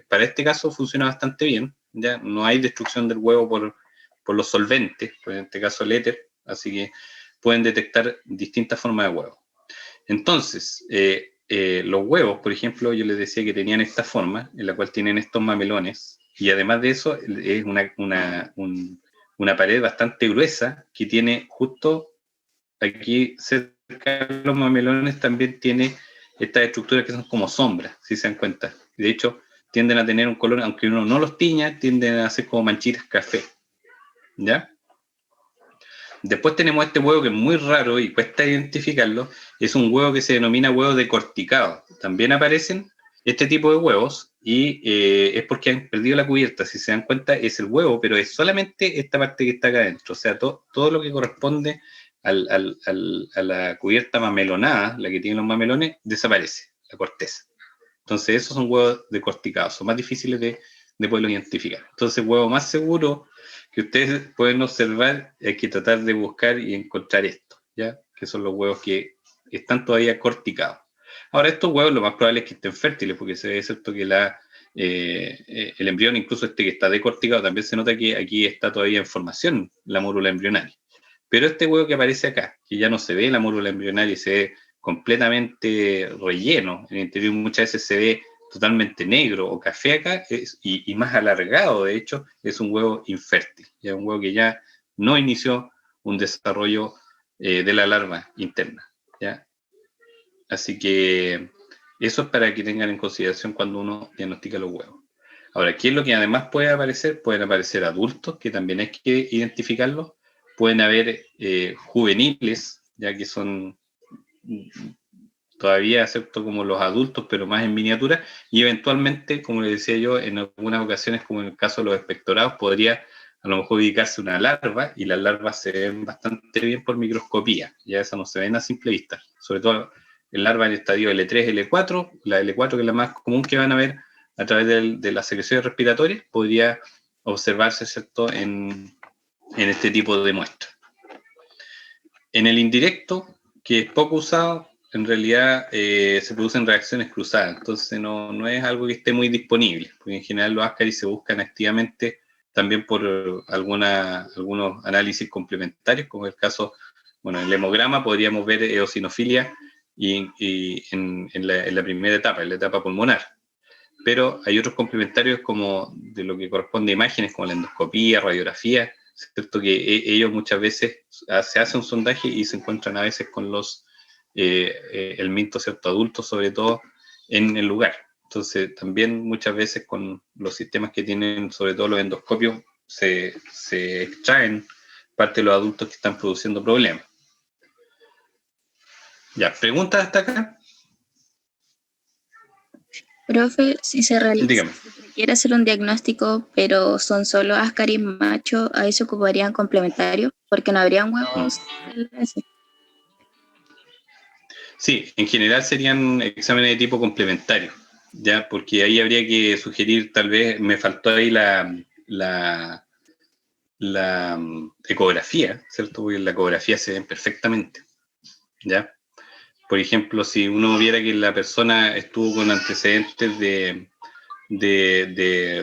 para este caso funciona bastante bien, ya no hay destrucción del huevo por los solventes, pues en este caso el éter, así que pueden detectar distintas formas de huevos. Entonces, los huevos, por ejemplo, yo les decía que tenían esta forma, en la cual tienen estos mamelones, y además de eso, es una pared bastante gruesa que tiene justo aquí cerca de los mamelones también tiene estas estructuras que son como sombras, si se dan cuenta. De hecho, tienden a tener un color, aunque uno no los tiña, tienden a ser como manchitas café, ¿ya? Después tenemos este huevo que es muy raro y cuesta identificarlo, es un huevo que se denomina huevo decorticado. También aparecen este tipo de huevos y es porque han perdido la cubierta, si se dan cuenta es el huevo, pero es solamente esta parte que está acá adentro, o sea, todo lo que corresponde a la cubierta mamelonada, la que tienen los mamelones, desaparece, la corteza. Entonces esos son huevos decorticados, son más difíciles de poderlos identificar. Entonces el huevo más seguro que ustedes pueden observar hay que tratar de buscar y encontrar esto, ¿ya? Que son los huevos que están todavía corticados. Ahora, estos huevos lo más probable es que estén fértiles, porque se ve cierto que el embrión, incluso este que está decorticado, también se nota que aquí está todavía en formación la mórula embrionaria. Pero este huevo que aparece acá, que ya no se ve la mórula embrionaria y se ve completamente relleno, en el interior muchas veces se ve totalmente negro o café acá, y más alargado, de hecho, es un huevo infértil, ya un huevo que ya no inició un desarrollo de la larva interna, ¿ya? Así que eso es para que tengan en consideración cuando uno diagnostica los huevos. Ahora, ¿qué es lo que además puede aparecer? Pueden aparecer adultos, que también hay que identificarlos. Pueden haber juveniles, ya que son todavía acepto como los adultos, pero más en miniatura, y eventualmente, como les decía yo, en algunas ocasiones, como en el caso de los expectorados, podría a lo mejor ubicarse una larva, y las larvas se ven bastante bien por microscopía, ya esas no se ven a simple vista, sobre todo en larvas en el estadio L3, L4, la L4 que es la más común que van a ver a través de las secreciones respiratorias, podría observarse, ¿cierto?, en este tipo de muestras. En el indirecto, que es poco usado, en realidad se producen reacciones cruzadas, entonces no es algo que esté muy disponible, porque en general los Ascaris se buscan activamente también por algunos análisis complementarios, como el caso, bueno, en el hemograma podríamos ver eosinofilia y en la primera etapa, en la etapa pulmonar, pero hay otros complementarios como de lo que corresponde a imágenes, como la endoscopía, radiografía, ¿cierto? Que ellos muchas veces se hace un sondaje y se encuentran a veces con el minto, ¿cierto? Adultos, sobre todo en el lugar. Entonces, también muchas veces con los sistemas que tienen, sobre todo los endoscopios, se extraen parte de los adultos que están produciendo problemas. Ya, ¿preguntas hasta acá? Profe, si se Dígame. quiere hacer un diagnóstico, pero son solo Ascaris macho, ahí se ocuparían complementarios, porque no habrían huevos. Sí, en general serían exámenes de tipo complementario, ya, porque ahí habría que sugerir, tal vez me faltó ahí la ecografía, ¿cierto? Porque en la ecografía se ven perfectamente, ¿ya? Por ejemplo, si uno viera que la persona estuvo con antecedentes de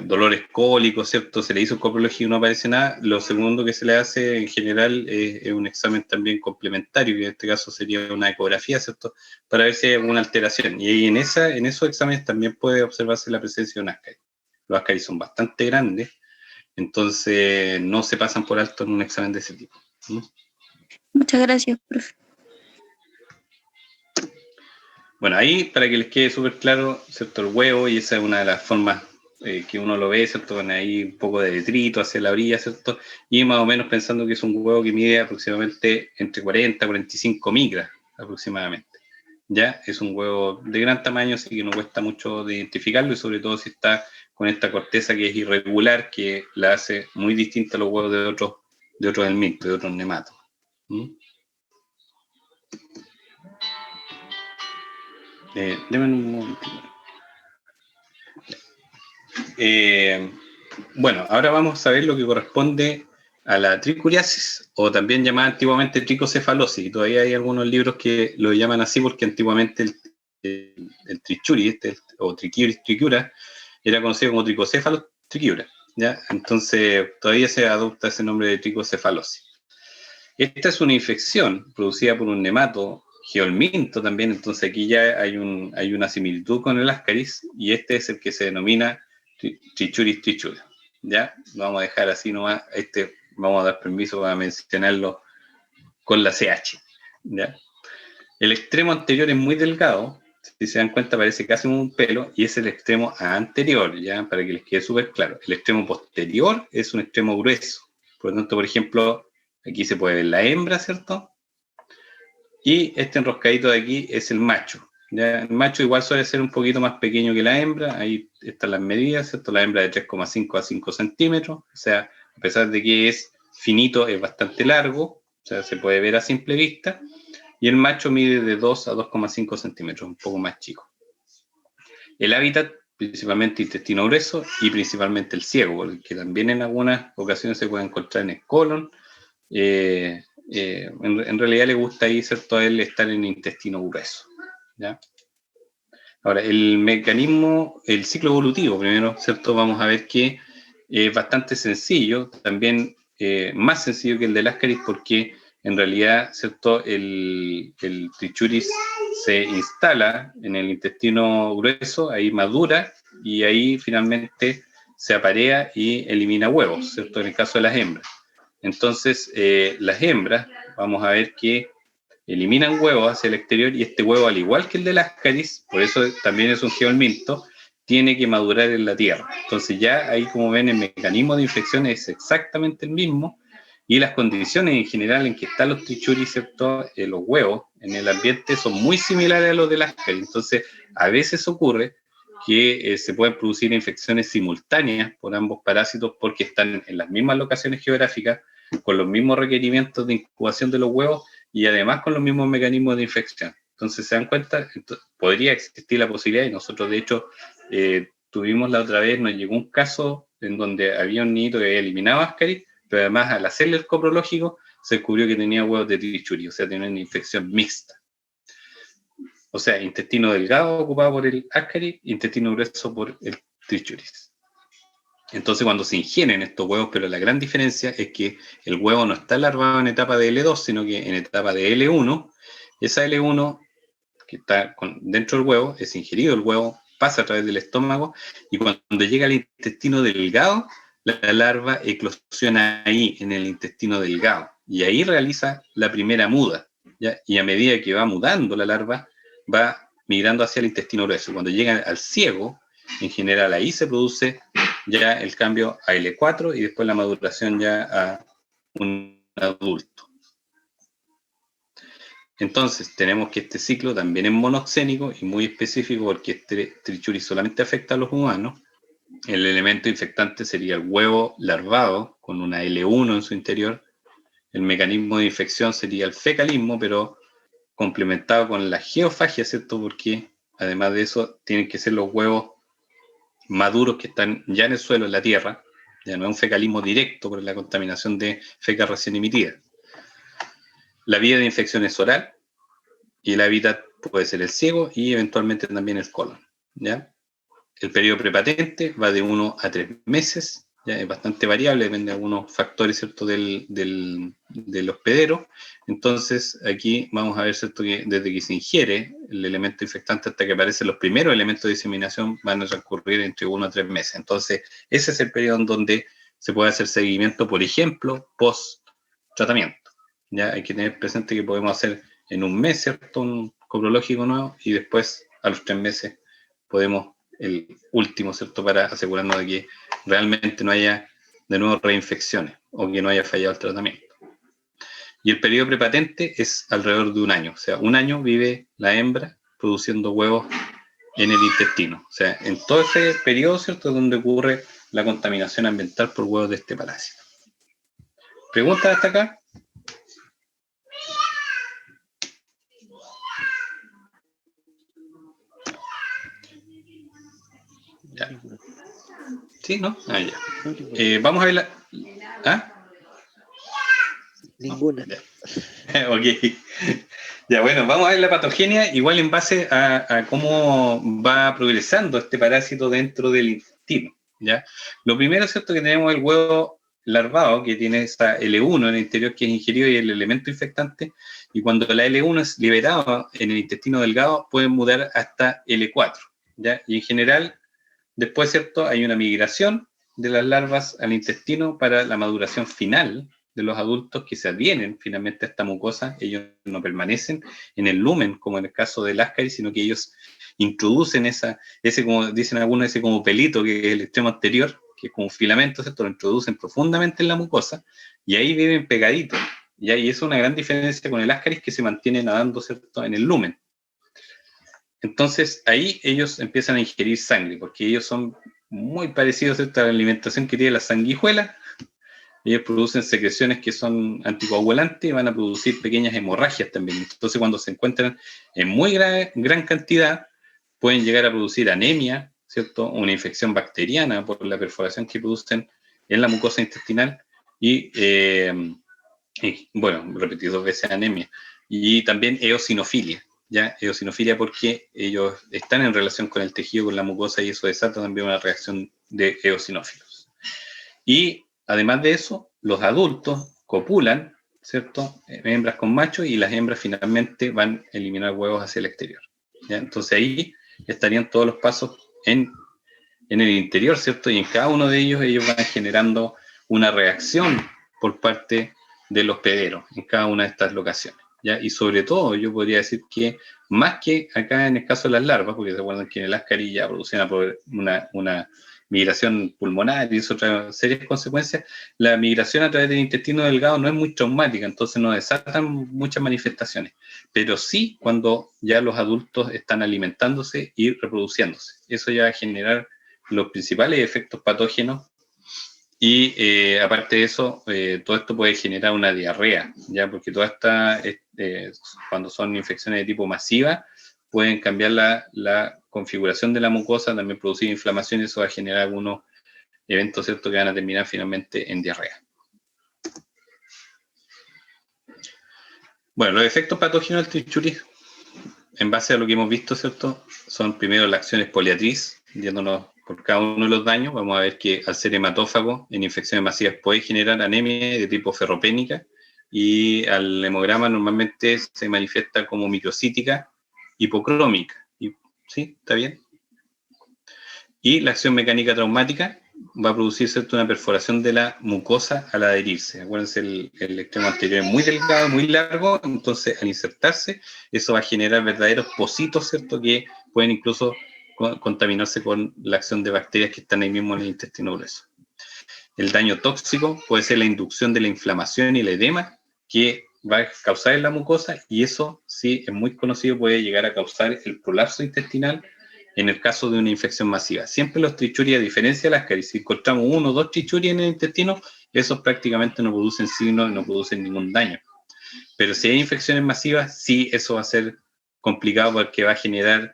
dolores cólicos, ¿cierto? Se le hizo coprología y no aparece nada. Lo segundo que se le hace en general es un examen también complementario, que en este caso sería una ecografía, ¿cierto? Para ver si hay alguna alteración. Y ahí en esos exámenes también puede observarse la presencia de un Ascaris. Los Ascaris son bastante grandes Entonces, no se pasan por alto en un examen de ese tipo. ¿Mm? Muchas gracias, profe. Bueno, ahí para que les quede súper claro, ¿cierto? El huevo, y esa es una de las formas que uno lo ve, ¿cierto? Con ahí un poco de detrito hacia la orilla, ¿cierto? Y más o menos pensando que es un huevo que mide aproximadamente entre 40 y 45 micras, aproximadamente. Ya es un huevo de gran tamaño, así que no cuesta mucho de identificarlo, y sobre todo si está con esta corteza que es irregular, que la hace muy distinta a los huevos de otros helmintos, de otros nematos. ¿Mm? Deme un momentito. Bueno, ahora vamos a ver lo que corresponde a la tricuriasis, o también llamada antiguamente tricocefalosis. Y todavía hay algunos libros que lo llaman así porque antiguamente el trichuri, o tricura, era conocido como tricocéfalo triquiura, ¿ya? Entonces todavía se adopta ese nombre de tricocefalosis. Esta es una infección producida por un nemato geolminto también, entonces aquí ya hay una similitud con el ascaris, y este es el que se denomina Trichuris trichura. ¿Ya? Lo vamos a dejar así nomás, vamos a dar permiso para mencionarlo con la CH. ¿Ya? El extremo anterior es muy delgado, si se dan cuenta parece casi un pelo, y es el extremo anterior, ¿ya? Para que les quede súper claro. El extremo posterior es un extremo grueso, por lo tanto, por ejemplo, aquí se puede ver la hembra, ¿cierto? Y este enroscadito de aquí es el macho. ¿Ya? El macho igual suele ser un poquito más pequeño que la hembra, ahí están las medidas, ¿cierto? La hembra de 3,5 a 5 centímetros, o sea, a pesar de que es finito, es bastante largo, o sea, se puede ver a simple vista, y el macho mide de 2 a 2,5 centímetros, un poco más chico. El hábitat, principalmente intestino grueso y principalmente el ciego, porque también en algunas ocasiones se puede encontrar en el colon. En realidad le gusta ahí, ¿cierto?, a él estar en el intestino grueso, ¿ya? Ahora, el mecanismo, el ciclo evolutivo, primero, ¿cierto? Vamos a ver que es bastante sencillo, también más sencillo que el del ascaris, porque en realidad, ¿cierto?, el trichuris se instala en el intestino grueso, ahí madura, y ahí finalmente se aparea y elimina huevos, ¿cierto?, en el caso de las hembras. Entonces, las hembras, vamos a ver que eliminan huevos hacia el exterior, y este huevo, al igual que el del ascaris, por eso también es un geolminto, tiene que madurar en la tierra. Entonces ya ahí, como ven, el mecanismo de infección es exactamente el mismo, y las condiciones en general en que están los trichuris, ¿cierto? Los huevos en el ambiente son muy similares a los del ascaris. Entonces a veces ocurre que se pueden producir infecciones simultáneas por ambos parásitos porque están en las mismas locaciones geográficas, con los mismos requerimientos de incubación de los huevos, y además con los mismos mecanismos de infección. Entonces, ¿se dan cuenta? Entonces, podría existir la posibilidad, y nosotros de hecho tuvimos la otra vez, nos llegó un caso en donde había un niñito que había eliminado ascaris, pero además al hacerle el coprológico se descubrió que tenía huevos de trichuri, o sea, tenía una infección mixta. O sea, intestino delgado ocupado por el ascaris, intestino grueso por el trichuris. Entonces, cuando se ingieren estos huevos, pero la gran diferencia es que el huevo no está larvado en etapa de L2, sino que en etapa de L1, esa L1 que está dentro del huevo, es ingerido el huevo, pasa a través del estómago, y cuando llega al intestino delgado, la larva eclosiona ahí, en el intestino delgado, y ahí realiza la primera muda, ¿ya? Y a medida que va mudando la larva, va migrando hacia el intestino grueso. Cuando llega al ciego, en general ahí se produce ya el cambio a L4 y después la maduración ya a un adulto. Entonces tenemos que este ciclo también es monoxénico y muy específico, porque este trichuri solamente afecta a los humanos. El elemento infectante sería el huevo larvado con una L1 en su interior. El mecanismo de infección sería el fecalismo, pero complementado con la geofagia, ¿cierto? Porque además de eso tienen que ser los huevos maduros que están ya en el suelo, en la tierra. Ya no es un fecalismo directo por la contaminación de fecas recién emitidas. La vía de infección es oral, y el hábitat puede ser el ciego y eventualmente también el colon, ¿ya? El periodo prepatente va de 1 a 3 meses, ¿ya? Es bastante variable, depende de algunos factores, ¿cierto?, del hospedero. Entonces aquí vamos a ver, ¿cierto?, que desde que se ingiere el elemento infectante hasta que aparecen los primeros elementos de diseminación van a transcurrir entre 1 a 3 meses. Entonces ese es el periodo en donde se puede hacer seguimiento, por ejemplo, post-tratamiento. Ya hay que tener presente que podemos hacer en un mes, ¿cierto?, un coprológico nuevo, y después a los 3 meses podemos el último, ¿cierto?, para asegurarnos de que realmente no haya de nuevo reinfecciones o que no haya fallado el tratamiento. Y el periodo prepatente es alrededor de 1 año, o sea, 1 año vive la hembra produciendo huevos en el intestino. O sea, en todo ese periodo, ¿cierto?, es donde ocurre la contaminación ambiental por huevos de este parásito. ¿Preguntas hasta acá? Ya. ¿Sí, no? Ah, ya. Vamos a ver la... ¿Ah? Ninguna. Ya. Ok. Ya, bueno, vamos a ver la patogenia igual en base a cómo va progresando este parásito dentro del intestino, ¿ya? Lo primero, ¿cierto?, que tenemos el huevo larvado, que tiene esta L1 en el interior que es ingerido y el elemento infectante, y cuando la L1 es liberada en el intestino delgado, puede mudar hasta L4, ¿ya? Y en general, después, ¿cierto?, hay una migración de las larvas al intestino para la maduración final de los adultos que se adhieren finalmente a esta mucosa. Ellos no permanecen en el lumen, como en el caso del Ascaris, sino que ellos introducen ese, como dicen algunos, ese como pelito, que es el extremo anterior, que es como un filamento, ¿cierto?, lo introducen profundamente en la mucosa, y ahí viven pegaditos. Y ahí es una gran diferencia con el Ascaris, que se mantiene nadando, ¿cierto?, en el lumen. Entonces, ahí ellos empiezan a ingerir sangre, porque ellos son muy parecidos, ¿cierto?, a la alimentación que tiene la sanguijuela. Ellos producen secreciones que son anticoagulantes y van a producir pequeñas hemorragias también. Entonces, cuando se encuentran en muy gran cantidad, pueden llegar a producir anemia, ¿cierto?, una infección bacteriana por la perforación que producen en la mucosa intestinal y bueno, repetí 2 veces anemia. Y también eosinofilia. ¿Ya? Eosinofilia porque ellos están en relación con el tejido, con la mucosa, y eso desata también una reacción de eosinófilos. Y además de eso, los adultos copulan, ¿cierto?, hembras con machos, y las hembras finalmente van a eliminar huevos hacia el exterior. ¿Ya? Entonces ahí estarían todos los pasos en el interior, ¿cierto? Y en cada uno de ellos van generando una reacción por parte de los pederos en cada una de estas locaciones. ¿Ya? Y sobre todo, yo podría decir que más que acá en el caso de las larvas, porque se acuerdan que en el Ascaris ya producían una migración pulmonar y eso trae serias consecuencias, la migración a través del intestino delgado no es muy traumática, entonces no desatan muchas manifestaciones, pero sí cuando ya los adultos están alimentándose y reproduciéndose. Eso ya va a generar los principales efectos patógenos. Y aparte de eso, todo esto puede generar una diarrea, ¿ya? Porque todas estas, cuando son infecciones de tipo masiva, pueden cambiar la configuración de la mucosa, también producir inflamación, y eso va a generar algunos eventos, ¿cierto?, que van a terminar finalmente en diarrea. Bueno, los efectos patógenos del trichuri, en base a lo que hemos visto, ¿cierto?, son primero la acción expoliatriz, yéndonos por cada uno de los daños. Vamos a ver que al ser hematófago en infecciones masivas puede generar anemia de tipo ferropénica, y al hemograma normalmente se manifiesta como microcítica hipocrómica. ¿Sí? ¿Está bien? Y la acción mecánica traumática va a producir, ¿cierto?, una perforación de la mucosa al adherirse. Acuérdense, el extremo anterior es muy delgado, muy largo, entonces al insertarse, eso va a generar verdaderos pocitos, ¿cierto?, que pueden incluso contaminarse con la acción de bacterias que están ahí mismo en el intestino grueso. El daño tóxico puede ser la inducción de la inflamación y el edema que va a causar en la mucosa, y eso, sí, es muy conocido, puede llegar a causar el prolapso intestinal en el caso de una infección masiva. Siempre los trichuri, a diferencia de las Ascaris, si encontramos 1 o 2 trichuri en el intestino, esos prácticamente no producen signos, no producen ningún daño. Pero si hay infecciones masivas, sí, eso va a ser complicado, porque va a generar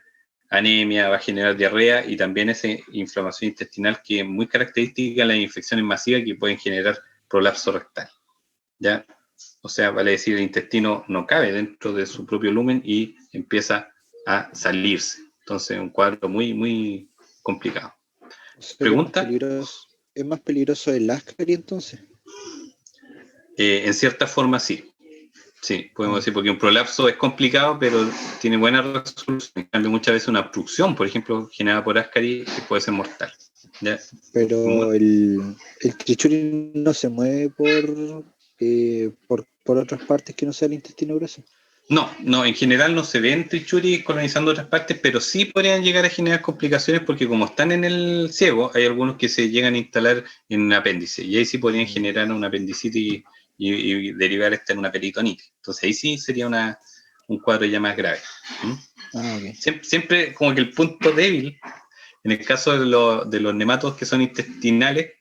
anemia, va a generar diarrea, y también esa inflamación intestinal que es muy característica de las infecciones masivas, que pueden generar prolapso rectal. ¿Ya? O sea, vale decir, el intestino no cabe dentro de su propio lumen y empieza a salirse. Entonces, un cuadro muy, muy complicado. O sea, ¿Pregunta? ¿Es más peligroso el Ascaris entonces? En cierta forma, sí. Sí, podemos decir, porque un prolapso es complicado, pero tiene buena resolución. En cambio, muchas veces una obstrucción, por ejemplo, generada por Ascaris, puede ser mortal. ¿Ya? Pero el el trichuri no se mueve por otras partes que no sea el intestino grueso. No, en general no se ven trichuris colonizando otras partes, pero sí podrían llegar a generar complicaciones porque como están en el ciego, hay algunos que se llegan a instalar en un apéndice y ahí sí podrían generar una apendicitis y derivar en una peritonitis. Entonces ahí sí sería un cuadro ya más grave. Ok. Siempre como que el punto débil, en el caso de los nematos que son intestinales,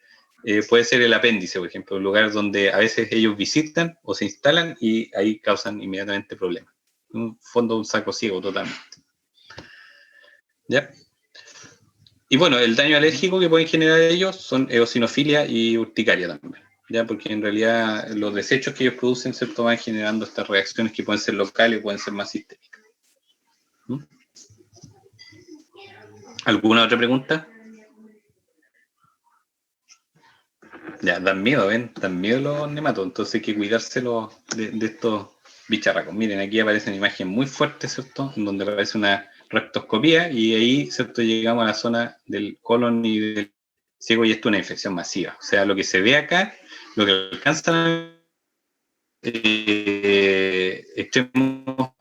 puede ser el apéndice, por ejemplo, un lugar donde a veces ellos visitan o se instalan y ahí causan inmediatamente problemas. En un fondo, un saco ciego totalmente. ¿Ya? Y bueno, el daño alérgico que pueden generar ellos son eosinofilia y urticaria también. ¿Ya? Porque en realidad los desechos que ellos producen, ¿cierto?, van generando estas reacciones que pueden ser locales o pueden ser más sistémicas. ¿Alguna otra pregunta? Ya, dan miedo, ¿ven? Dan miedo los nematos, entonces hay que cuidárselo de estos bicharracos. Miren, aquí aparece una imagen muy fuerte, ¿cierto? En donde aparece una rectoscopía y ahí, ¿cierto?, llegamos a la zona del colon y del ciego y esto es una infección masiva. O sea, lo que se ve acá, lo que alcanzan a extremos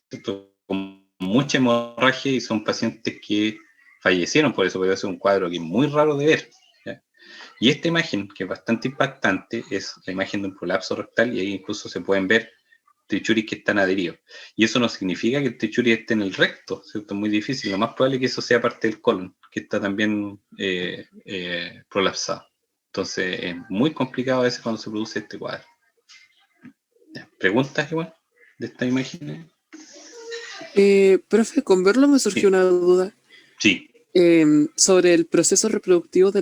¿cierto? Con mucha hemorragia y son pacientes que fallecieron por eso, porque es un cuadro que es muy raro de ver. ¿Ya? Y esta imagen, que es bastante impactante, es la imagen de un prolapso rectal y ahí incluso se pueden ver trichuris que están adheridos. Y eso no significa que el trichuri esté en el recto, ¿cierto? Es muy difícil. Lo más probable es que eso sea parte del colon, que está también prolapsado. Entonces es muy complicado a veces cuando se produce este cuadro. ¿Ya? ¿Preguntas igual de esta imagen? Profe, con verlo me surgió una duda Sí. sobre el proceso reproductivo de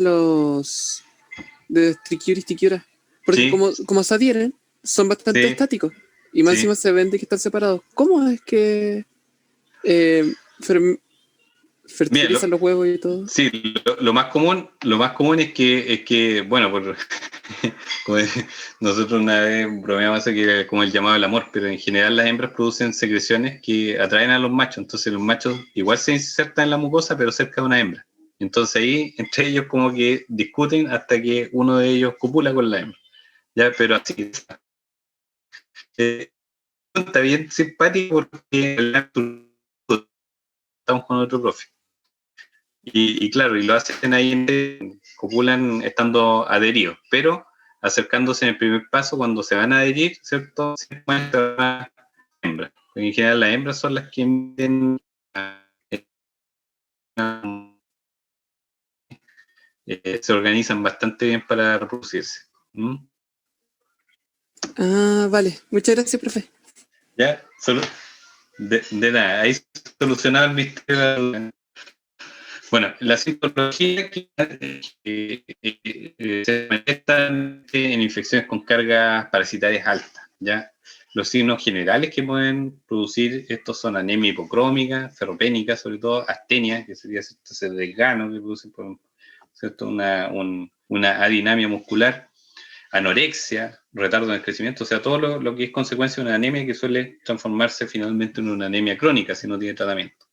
triquiura y tiquiura. Porque Sí. como se adhieren, son bastante Sí. estáticos. Y más Sí. encima se ven de que están separados. ¿Cómo es que fertilizan los huevos y todo? Sí, lo más común es que bueno, como nosotros una vez bromeamos que es como el llamado al amor, pero en general las hembras producen secreciones que atraen a los machos, entonces los machos igual se insertan en la mucosa, pero cerca de una hembra. Entonces ahí, entre ellos como que discuten hasta que uno de ellos copula con la hembra. Ya, pero así está bien simpático porque estamos con otro profe. Y claro, y lo hacen ahí, copulan estando adheridos, pero acercándose en el primer paso, cuando se van a adherir, ¿cierto? Se encuentra la hembra. En general, las hembras son las que emiten, se organizan bastante bien para reproducirse. ¿Mm? Ah, vale. Muchas gracias, profe. Ya, solo de nada, ahí solucionado el misterio. Bueno, la citología se manifiesta en infecciones con cargas parasitarias altas, ¿ya? Los signos generales que pueden producir estos son anemia hipocrómica, ferropénica, sobre todo astenia, que sería ese desgano que produce por, ¿cierto? Una adinamia muscular, anorexia, retardo en el crecimiento, o sea, todo lo que es consecuencia de una anemia que suele transformarse finalmente en una anemia crónica si no tiene tratamiento.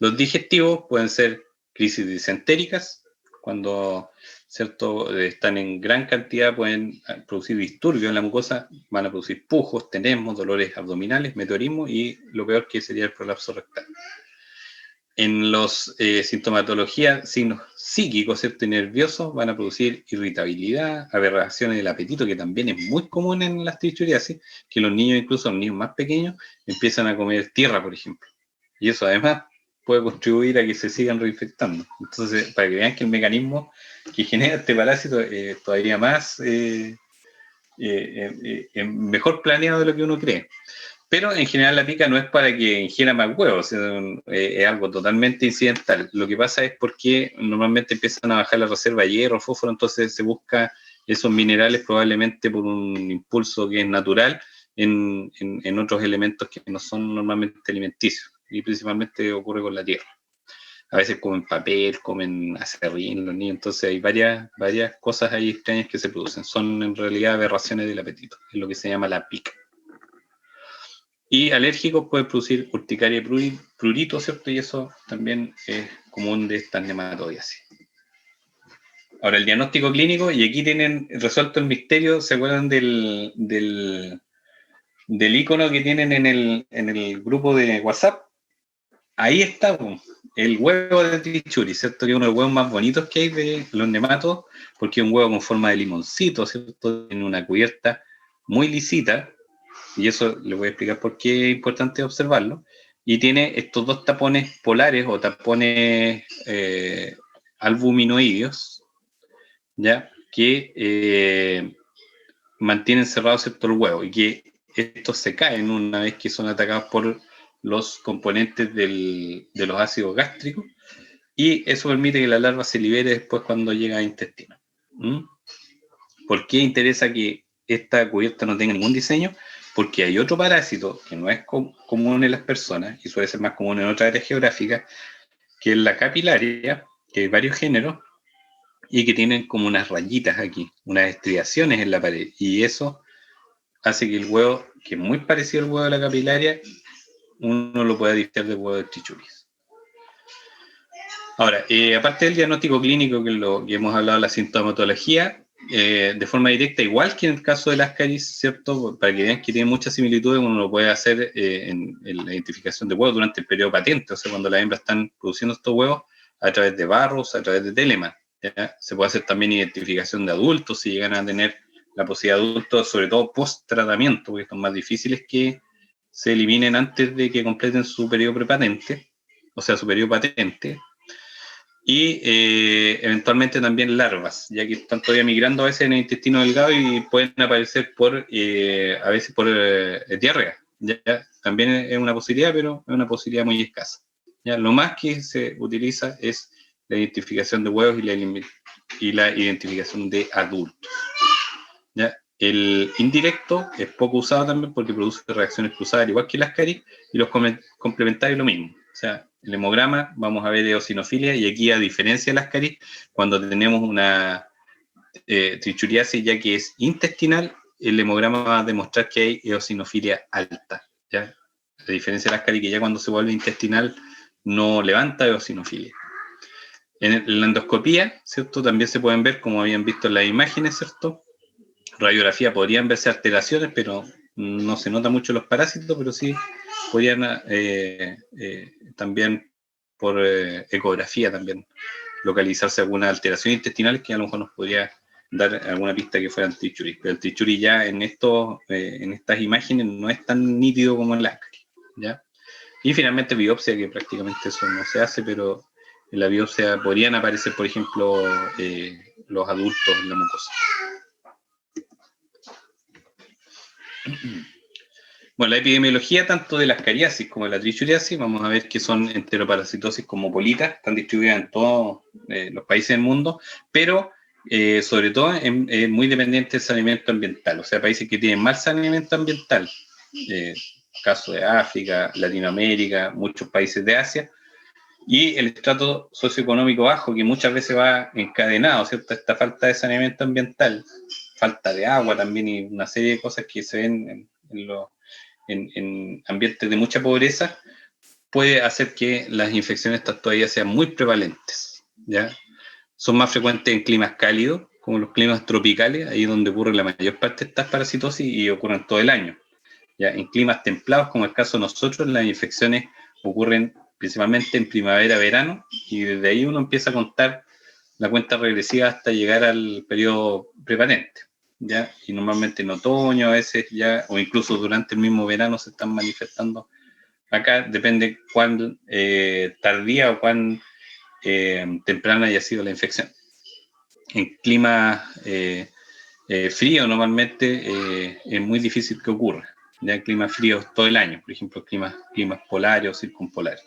Los digestivos pueden ser crisis disentéricas, cuando ¿cierto? Están en gran cantidad, pueden producir disturbios en la mucosa, van a producir pujos, tenesmos, dolores abdominales, meteorismo y lo peor que sería el prolapso rectal. En los sintomatologías, signos psíquicos, ¿cierto? Y nerviosos, van a producir irritabilidad, aberraciones del apetito, que también es muy común en las trichuriasis, que los niños, incluso los niños más pequeños, empiezan a comer tierra, por ejemplo. Y eso además puede contribuir a que se sigan reinfectando. Entonces, para que vean que el mecanismo que genera este parásito es todavía más, mejor planeado de lo que uno cree. Pero en general la pica no es para que ingiera más huevos, es algo totalmente incidental. Lo que pasa es porque normalmente empiezan a bajar la reserva de hierro, fósforo, entonces se busca esos minerales probablemente por un impulso que es natural en otros elementos que no son normalmente alimenticios. y principalmente ocurre con la tierra. A veces comen papel, comen acerrín los niños, entonces hay varias cosas ahí extrañas que se producen. Son en realidad aberraciones del apetito, es lo que se llama la pica. Y alérgicos pueden producir urticaria y prurito, ¿cierto? Y eso también es común de estas nematodiasis. Ahora, el diagnóstico clínico, y aquí tienen resuelto el misterio, ¿se acuerdan del icono que tienen en el grupo de WhatsApp? Ahí está, el huevo de Trichuri, ¿cierto? Que es uno de los huevos más bonitos que hay de los nematos, porque es un huevo con forma de limoncito, ¿cierto? Tiene una cubierta muy lisita, y eso les voy a explicar por qué es importante observarlo, y tiene estos dos tapones polares o tapones albuminoideos, ¿ya? Que mantienen cerrado, ¿cierto?, el huevo, y que estos se caen una vez que son atacados por los componentes de los ácidos gástricos, y eso permite que la larva se libere después cuando llega al intestino. ¿Por qué interesa que esta cubierta no tenga ningún diseño? Porque hay otro parásito que no es común en las personas y suele ser más común en otras áreas geográficas, que es la capilaria, que hay varios géneros y que tienen como unas rayitas aquí, unas estriaciones en la pared, y eso hace que el huevo, que es muy parecido al huevo de la capilaria, uno lo pueda distinguir del huevo de Trichuris. Ahora, aparte del diagnóstico clínico, que es lo que hemos hablado de la sintomatología, de forma directa, igual que en el caso del ascaris, ¿cierto? Para que vean que tiene muchas similitudes, uno lo puede hacer en la identificación de huevos durante el periodo patente, o sea, cuando las hembras están produciendo estos huevos a través de barros, a través de Telemann, ¿ya? Se puede hacer también identificación de adultos, si llegan a tener la posibilidad de adultos, sobre todo post-tratamiento, porque son más difíciles que se eliminen antes de que completen su periodo prepatente, o sea, su periodo patente. Y eventualmente también larvas, ya que están todavía migrando a veces en el intestino delgado y pueden aparecer a veces por diarrea. ¿Ya? También es una posibilidad, pero es una posibilidad muy escasa. ¿Ya? Lo más que se utiliza es la identificación de huevos y la identificación de adultos. ¿Ya? El indirecto es poco usado también porque produce reacciones cruzadas, igual que el ascaris, y los complementarios lo mismo. O sea, el hemograma, vamos a ver eosinofilia, y aquí, a diferencia del ascaris, cuando tenemos una trichuriasis ya que es intestinal, el hemograma va a demostrar que hay eosinofilia alta, ¿ya? A diferencia del ascaris, que ya cuando se vuelve intestinal no levanta eosinofilia. En la endoscopía, ¿cierto? También se pueden ver, como habían visto en las imágenes, ¿cierto? Radiografía podrían verse alteraciones, pero no se nota mucho los parásitos, pero sí podrían también por ecografía también localizarse alguna alteración intestinal que a lo mejor nos podría dar alguna pista que fuera trichuri. Pero el trichuri ya en estas imágenes no es tan nítido como en la ascaris, ¿ya? Y finalmente biopsia, que prácticamente eso no se hace, pero en la biopsia podrían aparecer, por ejemplo, los adultos en la mucosa. Bueno, la epidemiología tanto de la ascariasis como de la trichuriasis, vamos a ver que son enteroparasitosis cosmopolitas, están distribuidas en todos los países del mundo, pero sobre todo es muy dependiente del saneamiento ambiental, o sea, países que tienen mal saneamiento ambiental, caso de África, Latinoamérica, muchos países de Asia, y el estrato socioeconómico bajo, que muchas veces va encadenado, ¿cierto? Esta falta de saneamiento ambiental, falta de agua también, y una serie de cosas que se ven en ambientes de mucha pobreza, puede hacer que las infecciones todavía sean muy prevalentes, ¿ya? Son más frecuentes en climas cálidos, como los climas tropicales, ahí donde ocurre la mayor parte de estas parasitosis y ocurren todo el año. ¿Ya? En climas templados, como el caso de nosotros, las infecciones ocurren principalmente en primavera, verano, y desde ahí uno empieza a contar la cuenta regresiva hasta llegar al periodo prepatente, ¿ya? Y normalmente en otoño a veces ya, o incluso durante el mismo verano se están manifestando. Acá depende cuán tardía o cuán temprana haya sido la infección. En clima frío normalmente es muy difícil que ocurra. Ya en climas fríos todo el año, por ejemplo, climas polares o circumpolares.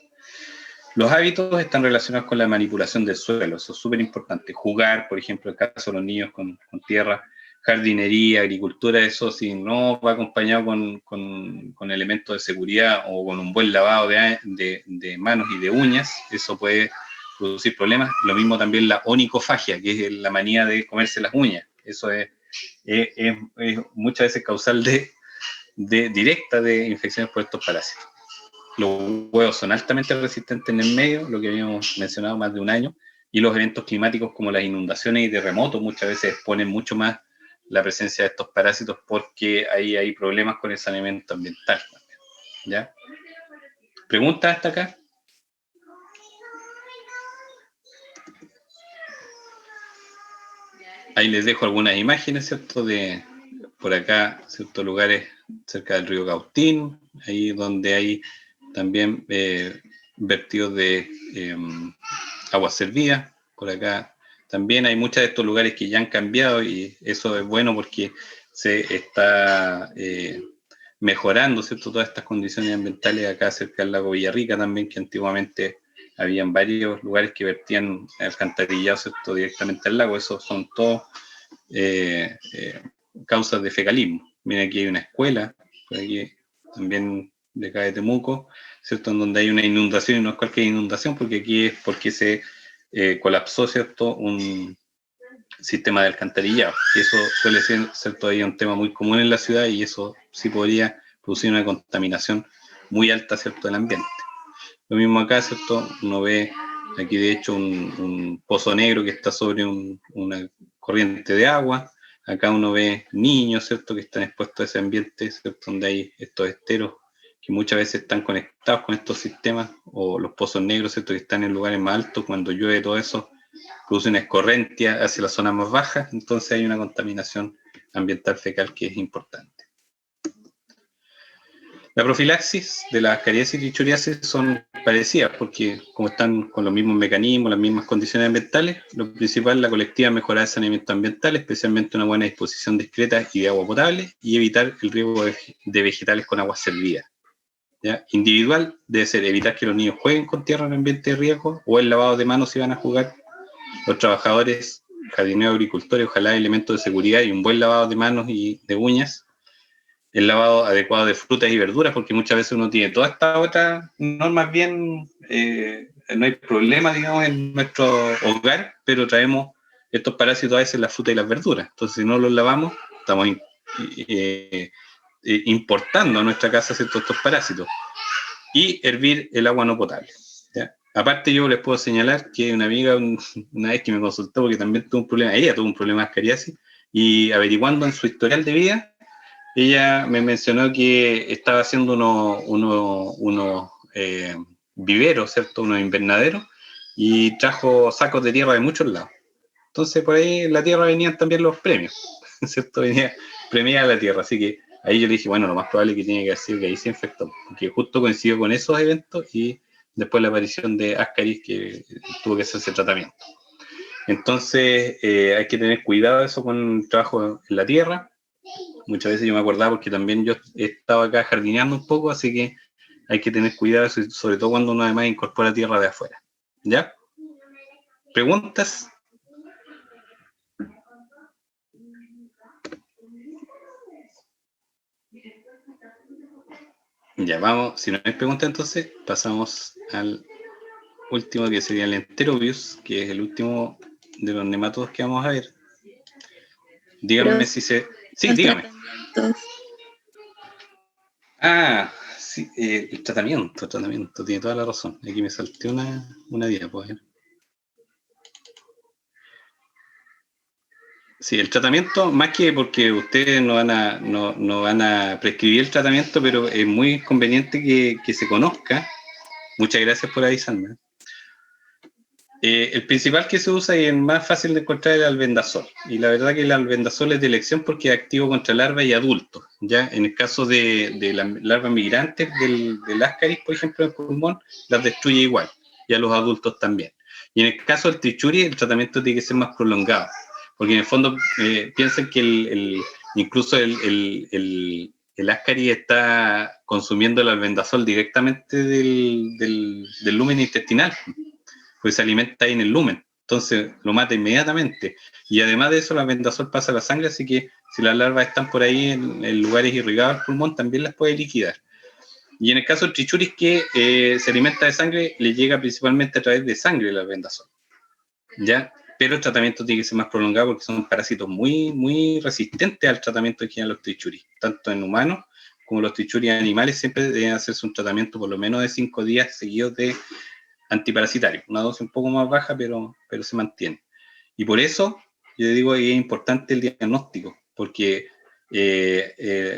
Los hábitos están relacionados con la manipulación del suelo, eso es súper importante. Jugar, por ejemplo, en el caso de los niños con tierra, jardinería, agricultura, eso si no va acompañado con elementos de seguridad o con un buen lavado de manos y de uñas, eso puede producir problemas. Lo mismo también la onicofagia, que es la manía de comerse las uñas. Eso es muchas veces causal directa de infecciones por estos parásitos. Los huevos son altamente resistentes en el medio, lo que habíamos mencionado más de un año, y los eventos climáticos como las inundaciones y terremotos muchas veces exponen mucho más la presencia de estos parásitos porque ahí hay problemas con el saneamiento ambiental. ¿Ya? ¿Preguntas hasta acá? Ahí les dejo algunas imágenes, ¿cierto? De por acá, ciertos lugares cerca del río Cautín, ahí donde hay también vertidos de agua servida. Por acá también hay muchos de estos lugares que ya han cambiado y eso es bueno porque se está mejorando, ¿cierto? Todas estas condiciones ambientales acá cerca del lago Villarrica también, que antiguamente habían varios lugares que vertían alcantarillado, ¿cierto? Directamente al lago. Esos son todos causas de fecalismo. Miren, aquí hay una escuela, por aquí también de acá de Temuco, ¿cierto? En donde hay una inundación, y no es cualquier inundación, porque aquí es porque se colapsó, ¿cierto? Un sistema de alcantarillado, que eso suele ser todavía un tema muy común en la ciudad y eso sí podría producir una contaminación muy alta, ¿cierto? Del ambiente. Lo mismo acá, ¿cierto? Uno ve aquí de hecho un pozo negro que está sobre una corriente de agua. Acá uno ve niños, ¿cierto? Que están expuestos a ese ambiente, ¿cierto? Donde hay estos esteros que muchas veces están conectados con estos sistemas, o los pozos negros, ¿cierto? Que están en lugares más altos, cuando llueve todo eso, produce una escorrentia hacia la zona más baja, entonces hay una contaminación ambiental fecal que es importante. La profilaxis de la ascariasis y trichuriasis son parecidas porque como están con los mismos mecanismos, las mismas condiciones ambientales, lo principal es la colectiva mejorar el saneamiento ambiental, especialmente una buena disposición discreta y de agua potable y evitar el riego de vegetales con agua servida. ¿Ya? Individual debe ser evitar que los niños jueguen con tierra en ambiente de riesgo o el lavado de manos si van a jugar. Los trabajadores, jardineros, agricultores, ojalá elementos de seguridad y un buen lavado de manos y de uñas. El lavado adecuado de frutas y verduras, porque muchas veces uno tiene todas estas otras normas bien, no hay problema, digamos, en nuestro hogar, pero traemos estos parásitos a veces en las frutas y las verduras. Entonces, si no los lavamos, estamos importando a nuestra casa estos parásitos. Y hervir el agua no potable. ¿Ya? Aparte, yo les puedo señalar que una amiga una vez que me consultó, porque también tuvo un problema, ella tuvo un problema de ascariasis, y averiguando en su historial de vida, ella me mencionó que estaba haciendo unos viveros, ¿cierto? Unos invernaderos, y trajo sacos de tierra de muchos lados. Entonces, por ahí en la tierra venían también los premios, ¿cierto? Venía premiada la tierra, así que ahí yo le dije, bueno, lo más probable que tiene que hacer que ahí se infectó, porque justo coincidió con esos eventos y después la aparición de Ascaris que tuvo que hacerse tratamiento. Entonces, hay que tener cuidado eso con el trabajo en la tierra. Muchas veces yo me acordaba porque también yo estaba acá jardineando un poco, así que hay que tener cuidado, sobre todo cuando uno además incorpora tierra de afuera. ¿Ya? ¿Preguntas? Ya, vamos. Si no hay preguntas, entonces pasamos al último, que sería el Enterobius, que es el último de los nematodos que vamos a ver. Díganme Pero si se... Sí, dígame. Ah, sí, el tratamiento, tiene toda la razón. Aquí me salté una diapo. Sí, el tratamiento, más que porque ustedes no van a prescribir el tratamiento, pero es muy conveniente que se conozca. Muchas gracias por avisarme. El principal que se usa y el más fácil de encontrar es el albendazol. Y la verdad que el albendazol es de elección porque es activo contra larvas y adultos. ¿Ya? En el caso de las larvas migrantes del Ascaris, por ejemplo, en el pulmón, las destruye igual. Y a los adultos también. Y en el caso del trichuri, el tratamiento tiene que ser más prolongado. Porque en el fondo piensan que incluso el Ascaris está consumiendo el albendazol directamente del lumen intestinal. Pues se alimenta ahí en el lumen. entonces lo mata inmediatamente. Y además de eso, la vendasol pasa a la sangre, así que si las larvas están por ahí en lugares irrigados al pulmón, también las puede liquidar. Y en el caso del trichuris, que se alimenta de sangre, le llega principalmente a través de sangre la vendasol, ¿ya? Pero el tratamiento tiene que ser más prolongado porque son parásitos muy, muy resistentes al tratamiento que generan los trichuris, tanto en humanos como los trichuris animales. Siempre deben hacerse un tratamiento por lo menos de 5 días seguidos de antiparasitario, una dosis un poco más baja, pero se mantiene. Y por eso, yo digo que es importante el diagnóstico, porque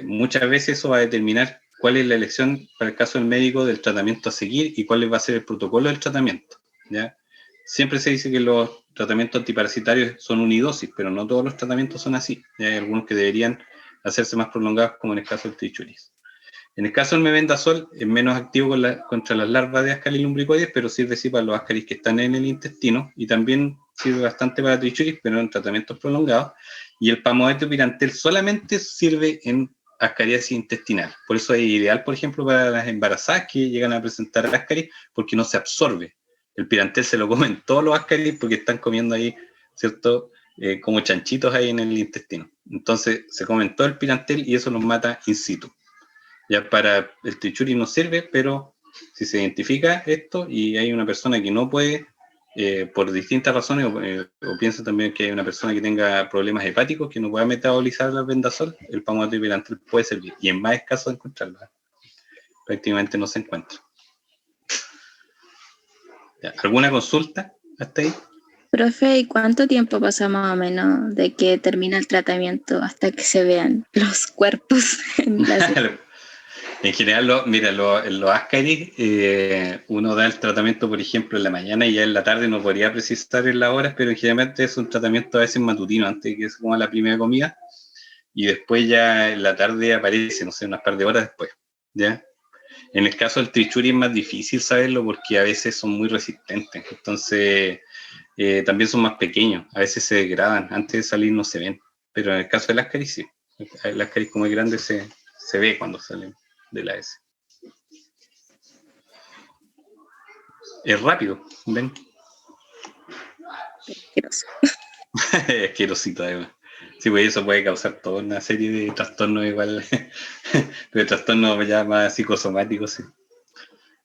muchas veces eso va a determinar cuál es la elección para el caso del médico del tratamiento a seguir y cuál va a ser el protocolo del tratamiento, ¿ya? Siempre se dice que los tratamientos antiparasitarios son unidosis, pero no todos los tratamientos son así. Hay algunos que deberían hacerse más prolongados, como en el caso del trichuris. En el caso del mebendazol es menos activo contra las larvas de Ascaris lumbricoides, pero sirve sí para los Ascaris que están en el intestino, y también sirve bastante para trichuris, pero en tratamientos prolongados. Y el Phamoetes pirantel solamente sirve en ascariasis intestinal. Por eso es ideal, por ejemplo, para las embarazadas que llegan a presentar Ascaris, porque no se absorbe. El pirantel se lo comen todos los Ascaris porque están comiendo ahí, ¿cierto? Como chanchitos ahí en el intestino. Entonces se comen todo el pirantel y eso los mata in situ. Ya para el trichuris no sirve, pero si se identifica esto y hay una persona que no puede, por distintas razones, o piensa también que hay una persona que tenga problemas hepáticos, que no pueda metabolizar la vendasol, el Phamoetes pirantel puede servir. Y es más escaso de encontrarlo. Prácticamente no se encuentra. Ya, ¿alguna consulta hasta ahí? Profe, ¿y cuánto tiempo pasa más o menos de que termina el tratamiento hasta que se vean los cuerpos en la En general, en los Ascaris, uno da el tratamiento, por ejemplo, en la mañana y ya en la tarde no podría precisar en las horas, pero generalmente es un tratamiento a veces matutino, antes de que se coma la primera comida, y después ya en la tarde aparece, no sé, unas par de horas después, ¿ya? En el caso del trichuri es más difícil saberlo porque a veces son muy resistentes, entonces también son más pequeños, a veces se degradan, antes de salir no se ven, pero en el caso del Ascaris sí, el Ascaris como es grande se ve cuando salen de la S. Es rápido, ¿ven? asqueroso. Es asquerosito además. Sí, pues eso puede causar toda una serie de trastornos igual, de trastornos ya más psicosomáticos, sí.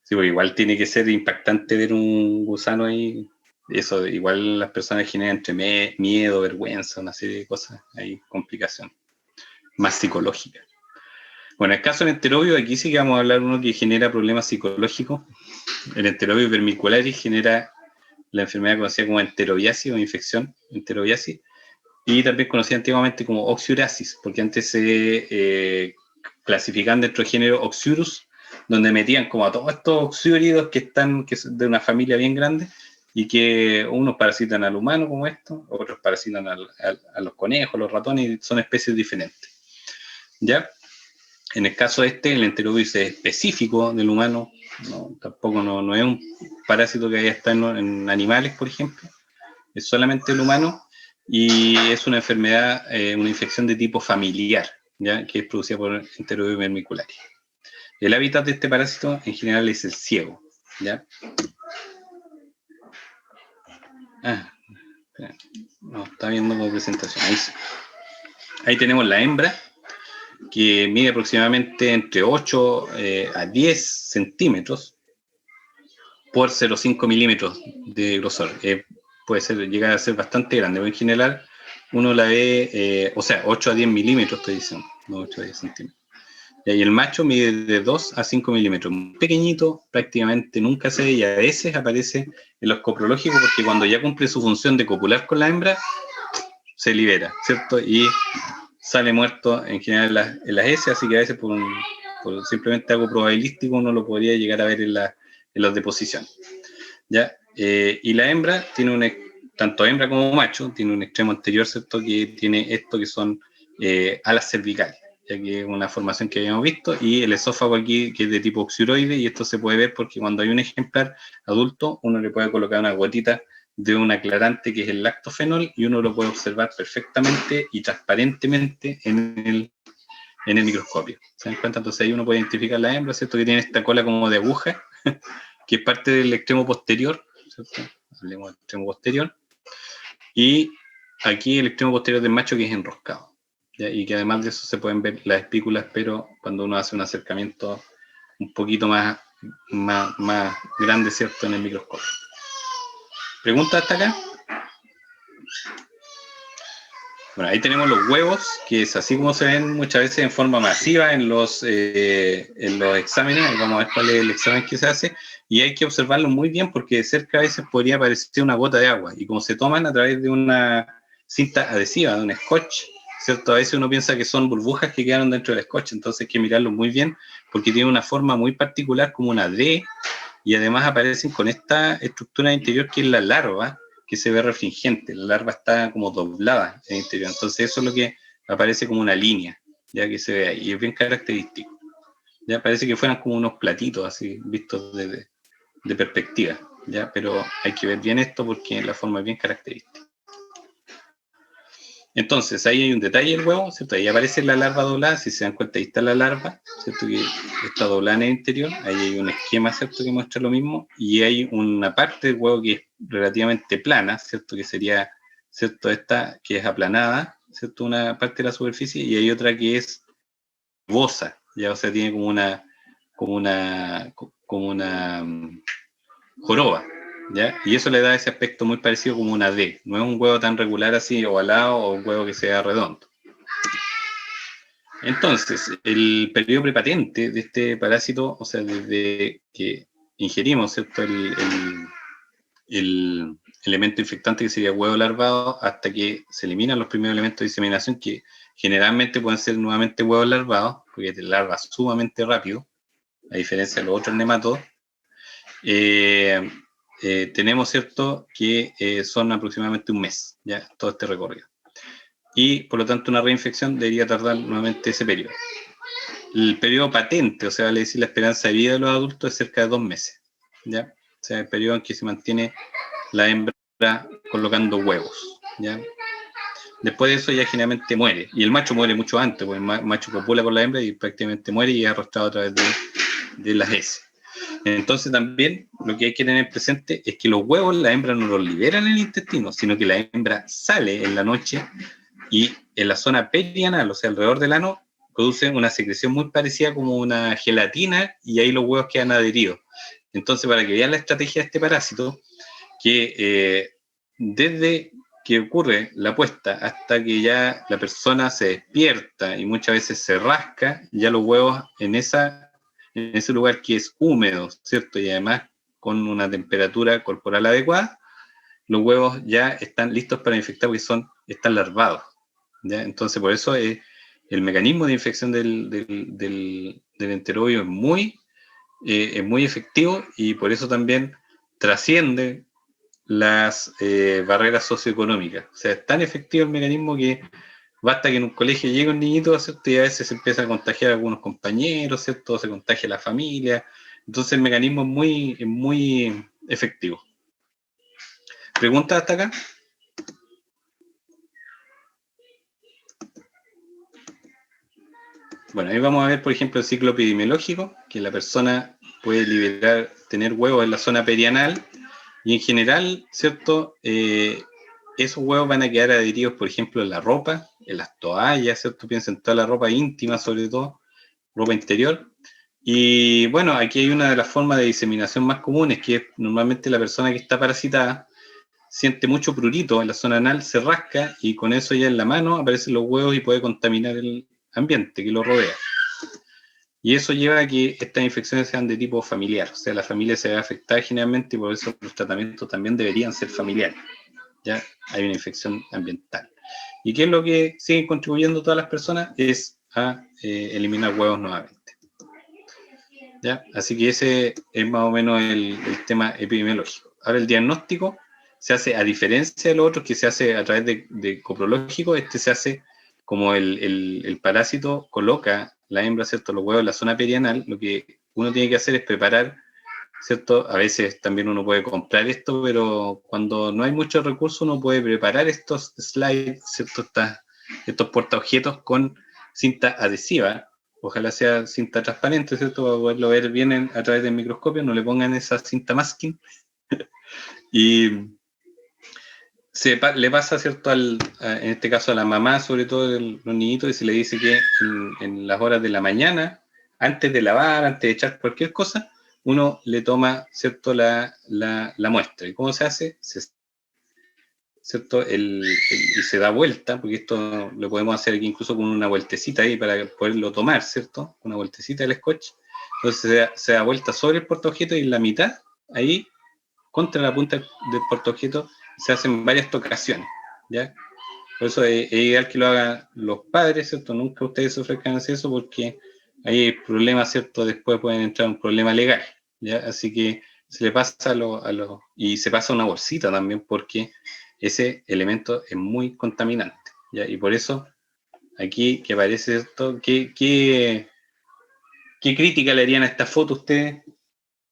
Sí, pues igual tiene que ser impactante ver un gusano ahí. Eso, igual las personas generan entre miedo, vergüenza, una serie de cosas, hay complicación más psicológica. Bueno, en el caso del enterobio, aquí sí que vamos a hablar uno que genera problemas psicológicos. El enterobio vermicularis genera la enfermedad conocida como enterobiasis o infección enterobiasis, y también conocida antiguamente como oxiurasis, porque antes se clasificaban dentro del género Oxurus, donde metían como a todos estos oxiúridos que son de una familia bien grande, y que unos parasitan al humano como esto, otros parasitan a los conejos, los ratones, y son especies diferentes. ¿Ya? En el caso el enterobio es específico del humano, tampoco no es un parásito que haya estado en animales, por ejemplo, es solamente el humano, y es una enfermedad, una infección de tipo familiar, ¿ya? Que es producida por enterobio vermicularis. El hábitat de este parásito en general es el ciego, ¿ya? No, está viendo como presentación. Ahí tenemos la hembra, que mide aproximadamente entre 8 a 10 centímetros por 0,5 milímetros de grosor. Llegar a ser bastante grande, pero en general uno la ve, 8 a 10 milímetros estoy diciendo, no 8 a 10 centímetros. Y el macho mide de 2 a 5 milímetros, muy pequeñito, prácticamente nunca se ve, y a veces aparece en los coprológicos porque cuando ya cumple su función de copular con la hembra, se libera, ¿cierto? Y sale muerto en general en las S, así que a veces por simplemente algo probabilístico uno lo podría llegar a ver en las deposiciones, ¿ya? Y la hembra tiene tanto hembra como macho, tiene un extremo anterior, ¿cierto? Que tiene esto que son alas cervicales, ya que es una formación que habíamos visto, y el esófago aquí que es de tipo oxuroide, y esto se puede ver porque cuando hay un ejemplar adulto uno le puede colocar una gotita de un aclarante que es el lactofenol, y uno lo puede observar perfectamente y transparentemente en el microscopio. ¿Se dan cuenta? Entonces ahí uno puede identificar la hembra, ¿cierto? Que tiene esta cola como de aguja, que es parte del extremo posterior, ¿cierto? Hablemos del extremo posterior. Y aquí el extremo posterior del macho que es enroscado, ¿ya? Y que además de eso se pueden ver las espículas, pero cuando uno hace un acercamiento un poquito más grande, ¿cierto?, en el microscopio. ¿Pregunta hasta acá? Bueno, ahí tenemos los huevos, que es así como se ven muchas veces en forma masiva en los exámenes. Ahí vamos a ver cuál es el examen que se hace. Y hay que observarlo muy bien porque de cerca a veces podría aparecer una gota de agua. Y como se toman a través de una cinta adhesiva, de un scotch, ¿cierto? A veces uno piensa que son burbujas que quedaron dentro del scotch. Entonces hay que mirarlo muy bien porque tiene una forma muy particular como una D. Y además aparecen con esta estructura interior que es la larva, que se ve refringente, la larva está como doblada en el interior, entonces eso es lo que aparece como una línea, ya que se ve ahí, y es bien característico. Ya parece que fueran como unos platitos así, vistos de perspectiva, ya, pero hay que ver bien esto porque la forma es bien característica. Entonces, ahí hay un detalle del huevo, ¿cierto? Ahí aparece la larva doblada, si se dan cuenta, ahí está la larva, ¿cierto? Que está doblada en el interior, ahí hay un esquema, ¿cierto?, que muestra lo mismo, y hay una parte del huevo que es relativamente plana, ¿cierto?, que sería, ¿cierto?, esta que es aplanada, ¿cierto?, una parte de la superficie, y hay otra que es bosa, ya, o sea, tiene como una joroba, ¿ya? Y eso le da ese aspecto muy parecido como una D. No es un huevo tan regular así, ovalado, o un huevo que sea redondo. Entonces, el periodo prepatente de este parásito, o sea, desde que ingerimos, ¿cierto?, el elemento infectante que sería huevo larvado, hasta que se eliminan los primeros elementos de diseminación, que generalmente pueden ser nuevamente huevos larvados, porque te larva sumamente rápido, a diferencia de los otros nematodos. Tenemos, ¿cierto?, que son aproximadamente un mes, ya, todo este recorrido. Y, por lo tanto, una reinfección debería tardar nuevamente ese periodo. El periodo patente, o sea, vale decir la esperanza de vida de los adultos, es cerca de 2 meses, ¿ya? O sea, el periodo en que se mantiene la hembra colocando huevos, ¿ya? Después de eso ya generalmente muere, y el macho muere mucho antes, porque el macho copula con la hembra y prácticamente muere y es arrastrado a través de las heces. Entonces también lo que hay que tener presente es que los huevos la hembra no los libera en el intestino, sino que la hembra sale en la noche y en la zona perianal, o sea, alrededor del ano, produce una secreción muy parecida como una gelatina y ahí los huevos quedan adheridos. Entonces, para que vean la estrategia de este parásito, que desde que ocurre la puesta hasta que ya la persona se despierta y muchas veces se rasca, ya los huevos en ese lugar que es húmedo, ¿cierto? Y además con una temperatura corporal adecuada, los huevos ya están listos para infectar porque están larvados, ¿ya? Entonces, por eso el mecanismo de infección del enterobio es muy efectivo y por eso también trasciende las barreras socioeconómicas. O sea, es tan efectivo el mecanismo que basta que en un colegio llegue un niñito, ¿cierto? Y a veces se empieza a contagiar a algunos compañeros, ¿cierto? Se contagia a la familia. Entonces el mecanismo es muy efectivo. ¿Preguntas hasta acá? Bueno, ahí vamos a ver, por ejemplo, el ciclo epidemiológico, que la persona puede tener huevos en la zona perianal, y en general, ¿cierto? Esos huevos van a quedar adheridos, por ejemplo, en la ropa, en las toallas, ¿cierto? Piensen en toda la ropa íntima, sobre todo, ropa interior. Y bueno, aquí hay una de las formas de diseminación más comunes, que es normalmente la persona que está parasitada siente mucho prurito en la zona anal, se rasca y con eso ya en la mano aparecen los huevos y puede contaminar el ambiente que lo rodea. Y eso lleva a que estas infecciones sean de tipo familiar, o sea, la familia se ve afectada generalmente y por eso los tratamientos también deberían ser familiares. Ya hay una infección ambiental. ¿Y qué es lo que siguen contribuyendo todas las personas? Es a eliminar huevos nuevamente. ¿Ya? Así que ese es más o menos el tema epidemiológico. Ahora el diagnóstico se hace, a diferencia de los otros que se hace a través de coprológico, se hace como el parásito coloca la hembra, ¿cierto?, los huevos en la zona perianal. Lo que uno tiene que hacer es preparar, ¿cierto? A veces también uno puede comprar esto, pero cuando no hay muchos recursos uno puede preparar estos slides, ¿cierto? Estos portaobjetos con cinta adhesiva. Ojalá sea cinta transparente, ¿cierto? Para poderlo ver bien a través del microscopio. No le pongan esa cinta masking. Y le pasa, ¿cierto? En este caso a la mamá, sobre todo los niñitos, y se le dice que en las horas de la mañana, antes de lavar, antes de echar cualquier cosa, uno le toma, ¿cierto? La muestra. ¿Y cómo se hace? ¿Cierto? Y se da vuelta, porque esto lo podemos hacer aquí incluso con una vueltecita ahí para poderlo tomar, ¿cierto? Una vueltecita del scotch. Entonces se da vuelta sobre el portaobjeto y en la mitad, ahí, contra la punta del portaobjeto, se hacen varias tocaciones, ¿ya? Por eso es ideal que lo hagan los padres, ¿cierto? Nunca ustedes se ofrezcan a hacer eso porque ahí hay problemas, ¿cierto? Después pueden entrar en un problema legal, ¿ya? Así que se le pasa y se pasa una bolsita también porque ese elemento es muy contaminante, ¿ya? Y por eso aquí que aparece esto, ¿qué crítica le harían a esta foto ustedes?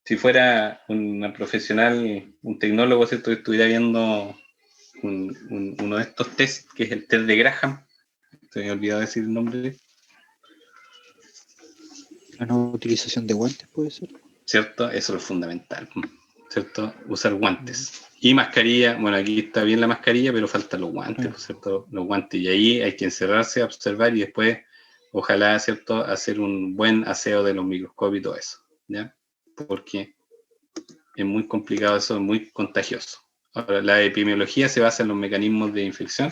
Si fuera una profesional, un tecnólogo, ¿cierto? Que estuviera viendo uno de estos test, que es el test de Graham, se me ha olvidado decir el nombre, La no utilización de guantes puede ser. ¿cierto? Eso es fundamental, ¿cierto? Usar guantes. Y mascarilla, bueno, aquí está bien la mascarilla, pero faltan los guantes, ¿cierto? Los guantes, y ahí hay que encerrarse, observar y después, ojalá, ¿cierto? Hacer un buen aseo de los microscopios y todo eso, ¿ya? Porque es muy complicado eso, es muy contagioso. Ahora, la epidemiología se basa en los mecanismos de infección.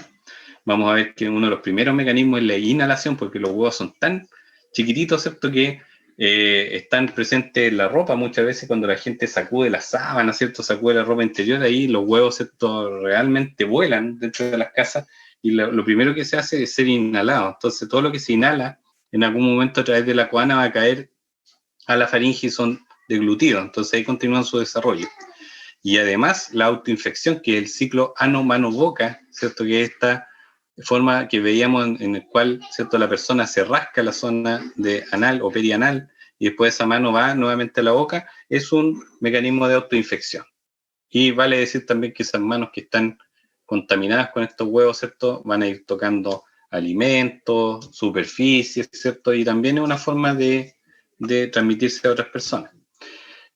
Vamos a ver que uno de los primeros mecanismos es la inhalación, porque los huevos son tan chiquititos, ¿cierto? Que están presentes en la ropa muchas veces cuando la gente sacude la sábana, ¿cierto? Sacude la ropa interior, ahí los huevos, ¿cierto? Realmente vuelan dentro de las casas y lo primero que se hace es ser inhalado. Entonces, todo lo que se inhala en algún momento a través de la coana va a caer a la faringe y son deglutidos. Entonces, ahí continúan su desarrollo. Y además, la autoinfección, que es el ciclo ano-mano-boca, ¿cierto? Que es esta forma que veíamos en el cual, ¿cierto? La persona se rasca la zona de anal o perianal y después esa mano va nuevamente a la boca, es un mecanismo de autoinfección. Y vale decir también que esas manos que están contaminadas con estos huevos, ¿cierto? Van a ir tocando alimentos, superficies, ¿cierto? Y también es una forma de transmitirse a otras personas.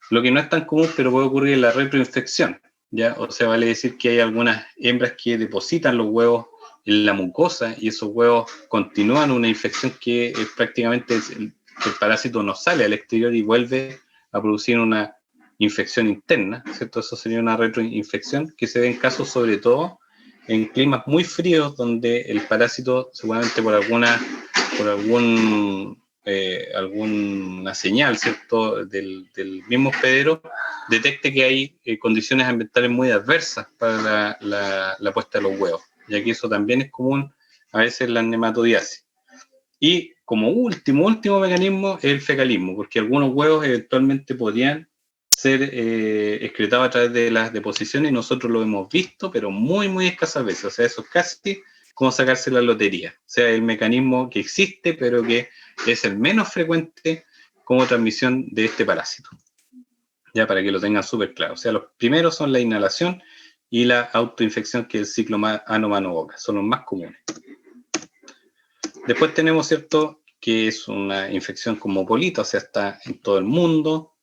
Lo que no es tan común, pero puede ocurrir en la retroinfección, ¿ya? O sea, vale decir que hay algunas hembras que depositan los huevos en la mucosa y esos huevos continúan una infección que es prácticamente el parásito no sale al exterior y vuelve a producir una infección interna, ¿cierto? Eso sería una retroinfección que se ve en casos sobre todo en climas muy fríos donde el parásito seguramente por alguna señal, ¿cierto?, del mismo hospedero, detecte que hay condiciones ambientales muy adversas para la puesta de los huevos, ya que eso también es común a veces en la nematodiasis. Y como último mecanismo es el fecalismo, porque algunos huevos eventualmente podrían ser excretados a través de las deposiciones y nosotros lo hemos visto, pero muy escasas veces. O sea, eso es casi como sacarse la lotería. O sea, el mecanismo que existe, pero que es el menos frecuente como transmisión de este parásito. Ya para que lo tengan súper claro. O sea, los primeros son la inhalación y la autoinfección, que es el ciclo ano-mano-boca. Son los más comunes. Después tenemos, ¿cierto?, que es una infección cosmopolita, o sea, está en todo el mundo,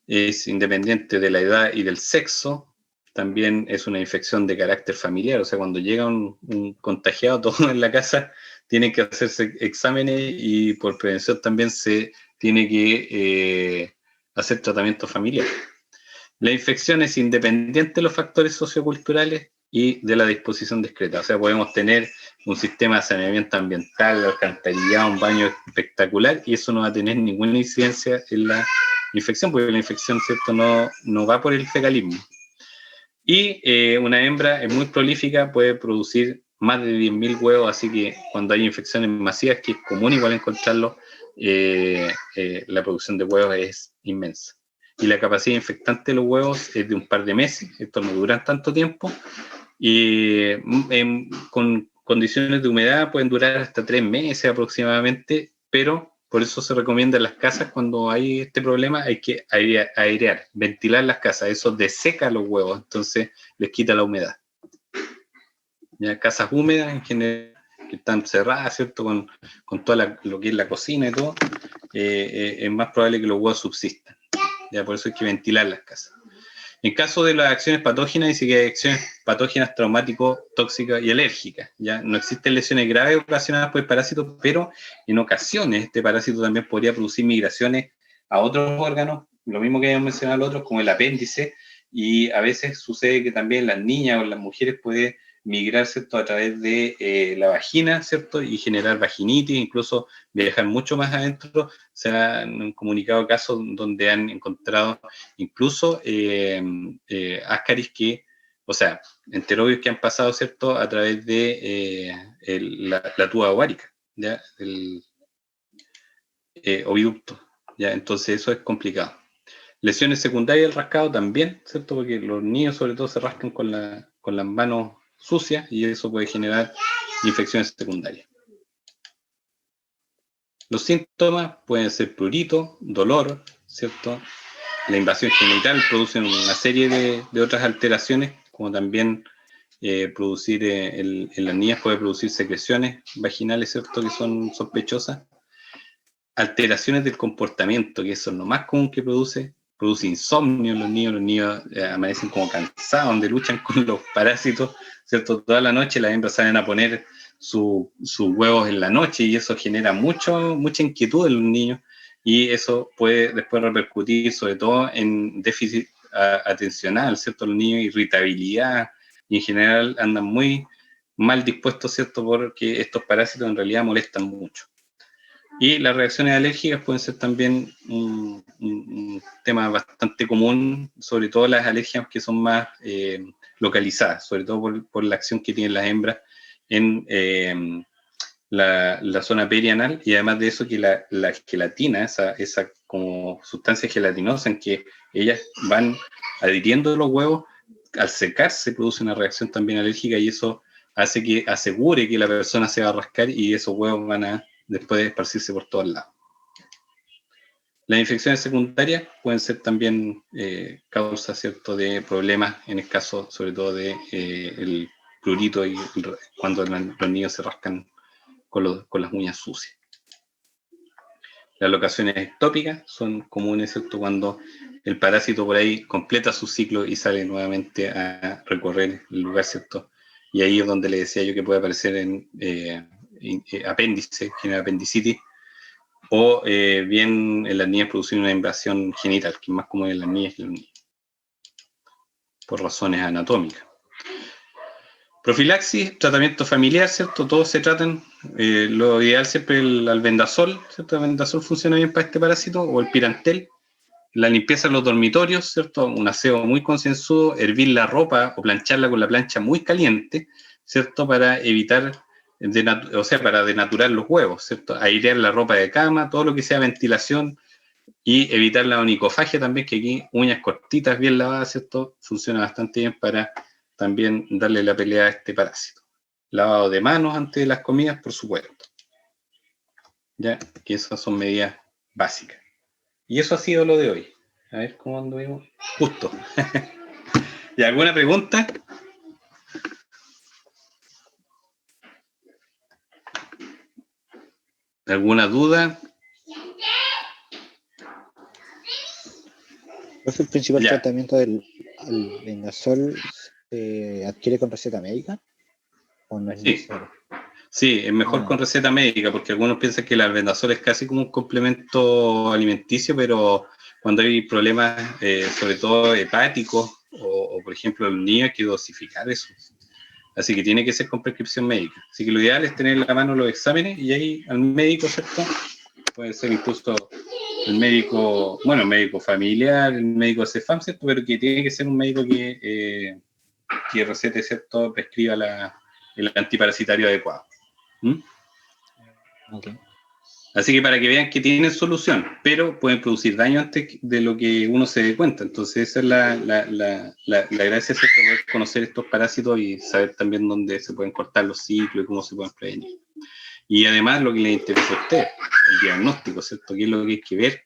es independiente de la edad y del sexo. También es una infección de carácter familiar, o sea, cuando llega un contagiado, todo en la casa, tienen que hacerse exámenes y por prevención también se tiene que hacer tratamiento familiar. La infección es independiente de los factores socioculturales y de la disposición discreta, o sea, podemos tener un sistema de saneamiento ambiental, alcantarillado, un baño espectacular y eso no va a tener ninguna incidencia en la infección, porque la infección, ¿cierto?, no va por el fecalismo. Y una hembra es muy prolífica, puede producir más de 10.000 huevos, así que cuando hay infecciones masivas, que es común igual encontrarlo, la producción de huevos es inmensa. Y la capacidad infectante de los huevos es de un par de meses, estos no duran tanto tiempo, y con condiciones de humedad pueden durar hasta 3 meses aproximadamente, pero por eso se recomienda en las casas, cuando hay este problema, hay que airear, ventilar las casas, eso deseca los huevos, entonces les quita la humedad. Ya casas húmedas en general, que están cerradas, ¿cierto?, con toda lo que es la cocina y todo, es más probable que los huevos subsistan. Ya por eso hay que ventilar las casas. En caso de las acciones patógenas, dice que hay acciones patógenas traumáticos, tóxicas y alérgicas. Ya no existen lesiones graves ocasionadas por el parásito, pero en ocasiones este parásito también podría producir migraciones a otros órganos, lo mismo que habíamos mencionado los otros, como el apéndice, y a veces sucede que también las niñas o las mujeres pueden migrar, ¿cierto?, a través de la vagina, ¿cierto?, y generar vaginitis, incluso viajar mucho más adentro. Se han comunicado casos donde han encontrado incluso ascaris o sea, enterobios que han pasado, ¿cierto?, a través de la tuba ovárica, ¿ya?, el oviducto, ¿ya? Entonces eso es complicado. Lesiones secundarias del rascado también, ¿cierto?, porque los niños sobre todo se rascan con las manos sucias y eso puede generar infecciones secundarias. Los síntomas pueden ser prurito, dolor, ¿cierto? La invasión genital produce una serie de otras alteraciones, como también producir, en las niñas puede producir secreciones vaginales, ¿cierto?, que son sospechosas. Alteraciones del comportamiento, que eso es lo más común que produce insomnio en los niños amanecen como cansados, donde luchan con los parásitos, ¿cierto? Toda la noche las hembras salen a poner sus huevos en la noche y eso genera mucha inquietud en los niños y eso puede después repercutir sobre todo en déficit atencional, ¿cierto? Los niños, irritabilidad y en general andan muy mal dispuestos, ¿cierto? Porque estos parásitos en realidad molestan mucho. Y las reacciones alérgicas pueden ser también un tema bastante común, sobre todo las alergias que son más localizadas, sobre todo por la acción que tienen las hembras en la zona perianal, y además de eso que la gelatina, esa como sustancia gelatinosa en que ellas van adhiriendo los huevos, al secarse produce una reacción también alérgica y eso hace que asegure que la persona se va a rascar y esos huevos van a después de esparcirse por todos lados. Las infecciones secundarias pueden ser también causas, ¿cierto?, de problemas, en el caso sobre todo de el prurito y cuando los niños se rascan con las uñas sucias. Las locaciones ectópicas son comunes, ¿cierto?, cuando el parásito por ahí completa su ciclo y sale nuevamente a recorrer el lugar, ¿cierto? Y ahí es donde le decía yo que puede aparecer en apéndice, genera apendicitis, o bien en las niñas producir una invasión genital, que es más común en las niñas que en los niños, por razones anatómicas. Profilaxis, tratamiento familiar, ¿cierto? Todos se tratan, lo ideal siempre el albendazol, ¿cierto? El albendazol funciona bien para este parásito, o el pirantel. La limpieza de los dormitorios, ¿cierto? Un aseo muy concienzudo, hervir la ropa o plancharla con la plancha muy caliente, ¿cierto? Para evitar, para denaturar los huevos, ¿cierto? Airear la ropa de cama, todo lo que sea ventilación y evitar la onicofagia también, que aquí uñas cortitas, bien lavadas, ¿cierto? Funciona bastante bien para también darle la pelea a este parásito. Lavado de manos antes de las comidas, por supuesto. Ya, que esas son medidas básicas. Y eso ha sido lo de hoy. A ver cómo anduvimos. Justo. ¿Y alguna pregunta? ¿Alguna duda? ¿Cuál fue el principal Ya. tratamiento del albendazol? ¿Se adquiere con receta médica? ¿O no es necesario? Sí, es mejor con receta médica, porque algunos piensan que el albendazol es casi como un complemento alimenticio, pero cuando hay problemas, sobre todo hepáticos, o por ejemplo el niño, hay que dosificar eso. Así que tiene que ser con prescripción médica. Así que lo ideal es tener en la mano los exámenes y ahí al médico, ¿cierto? Puede ser incluso el médico familiar, el médico CEFAM, ¿cierto? Pero que tiene que ser un médico que recete, ¿cierto? Prescriba el antiparasitario adecuado. Okay. Así que para que vean que tienen solución, pero pueden producir daño antes de lo que uno se dé cuenta. Entonces esa es la gracia, ¿cierto? Poder conocer estos parásitos y saber también dónde se pueden cortar los ciclos y cómo se pueden prevenir. Y además lo que les interesa a ustedes, el diagnóstico, ¿cierto? ¿Qué es lo que hay que ver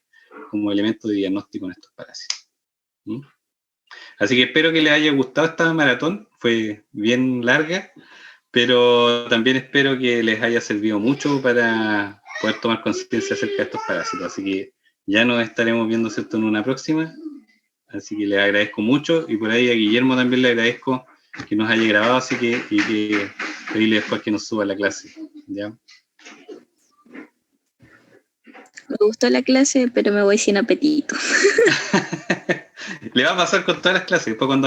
como elemento de diagnóstico en estos parásitos? Así que espero que les haya gustado esta maratón, fue bien larga, pero también espero que les haya servido mucho para poder tomar conciencia acerca de estos parásitos. Así que ya nos estaremos viendo, ¿cierto?, en una próxima. Así que le agradezco mucho, y por ahí a Guillermo también le agradezco que nos haya grabado, así que pedirle después que nos suba la clase, ¿ya? Me gustó la clase, pero me voy sin apetito. Le va a pasar con todas las clases, después cuando